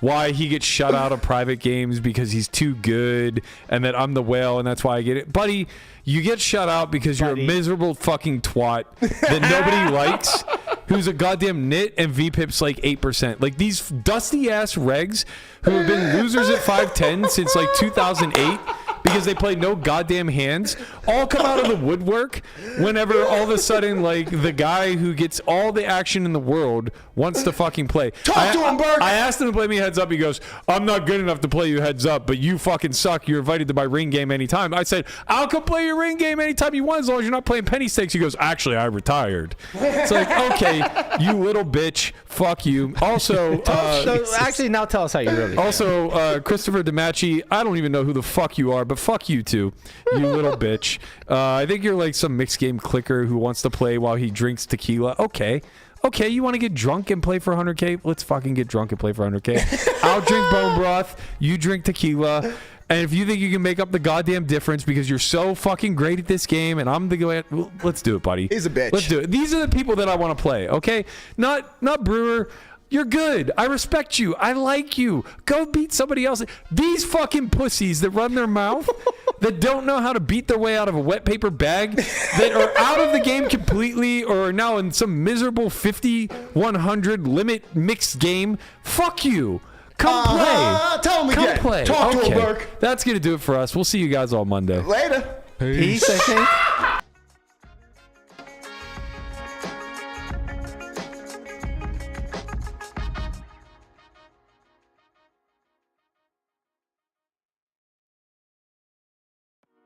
why he gets shut out of private games because he's too good and that I'm the whale and that's why I get it. Buddy, you get shut out because you're a miserable fucking twat that nobody likes, who's a goddamn nit and VPIP's 8%. These dusty ass regs who have been losers at 5'10" since 2008 because they play no goddamn hands, all come out of the woodwork whenever all of a sudden the guy who gets all the action in the world wants to fucking play. Talk to him, Burke. I asked him to play me heads up. He goes, I'm not good enough to play you heads up, but you fucking suck. You're invited to my ring game anytime. I said, I'll come play your ring game anytime you want as long as you're not playing penny stakes. He goes, actually, I retired. It's okay, you little bitch. Fuck you. Also, actually, now tell us how you really feel. Also, Christopher DiMacci, I don't even know who the fuck you are, but fuck you too, you little bitch. I think you're some mixed game clicker who wants to play while he drinks tequila. Okay, you want to get drunk and play for 100K? Let's fucking get drunk and play for 100K. I'll drink bone broth, you drink tequila. And if you think you can make up the goddamn difference because you're so fucking great at this game and I'm the guy, let's do it, buddy. He's a bitch. Let's do it. These are the people that I want to play, okay? Not Brewer. You're good. I respect you. I like you. Go beat somebody else. These fucking pussies that run their mouth, that don't know how to beat their way out of a wet paper bag, that are out of the game completely or are now in some miserable 50-100 limit mixed game. Fuck you. Come play. Tell him again. Come play. Talk to him, Burke. That's going to do it for us. We'll see you guys all Monday. Later. Peace, I think.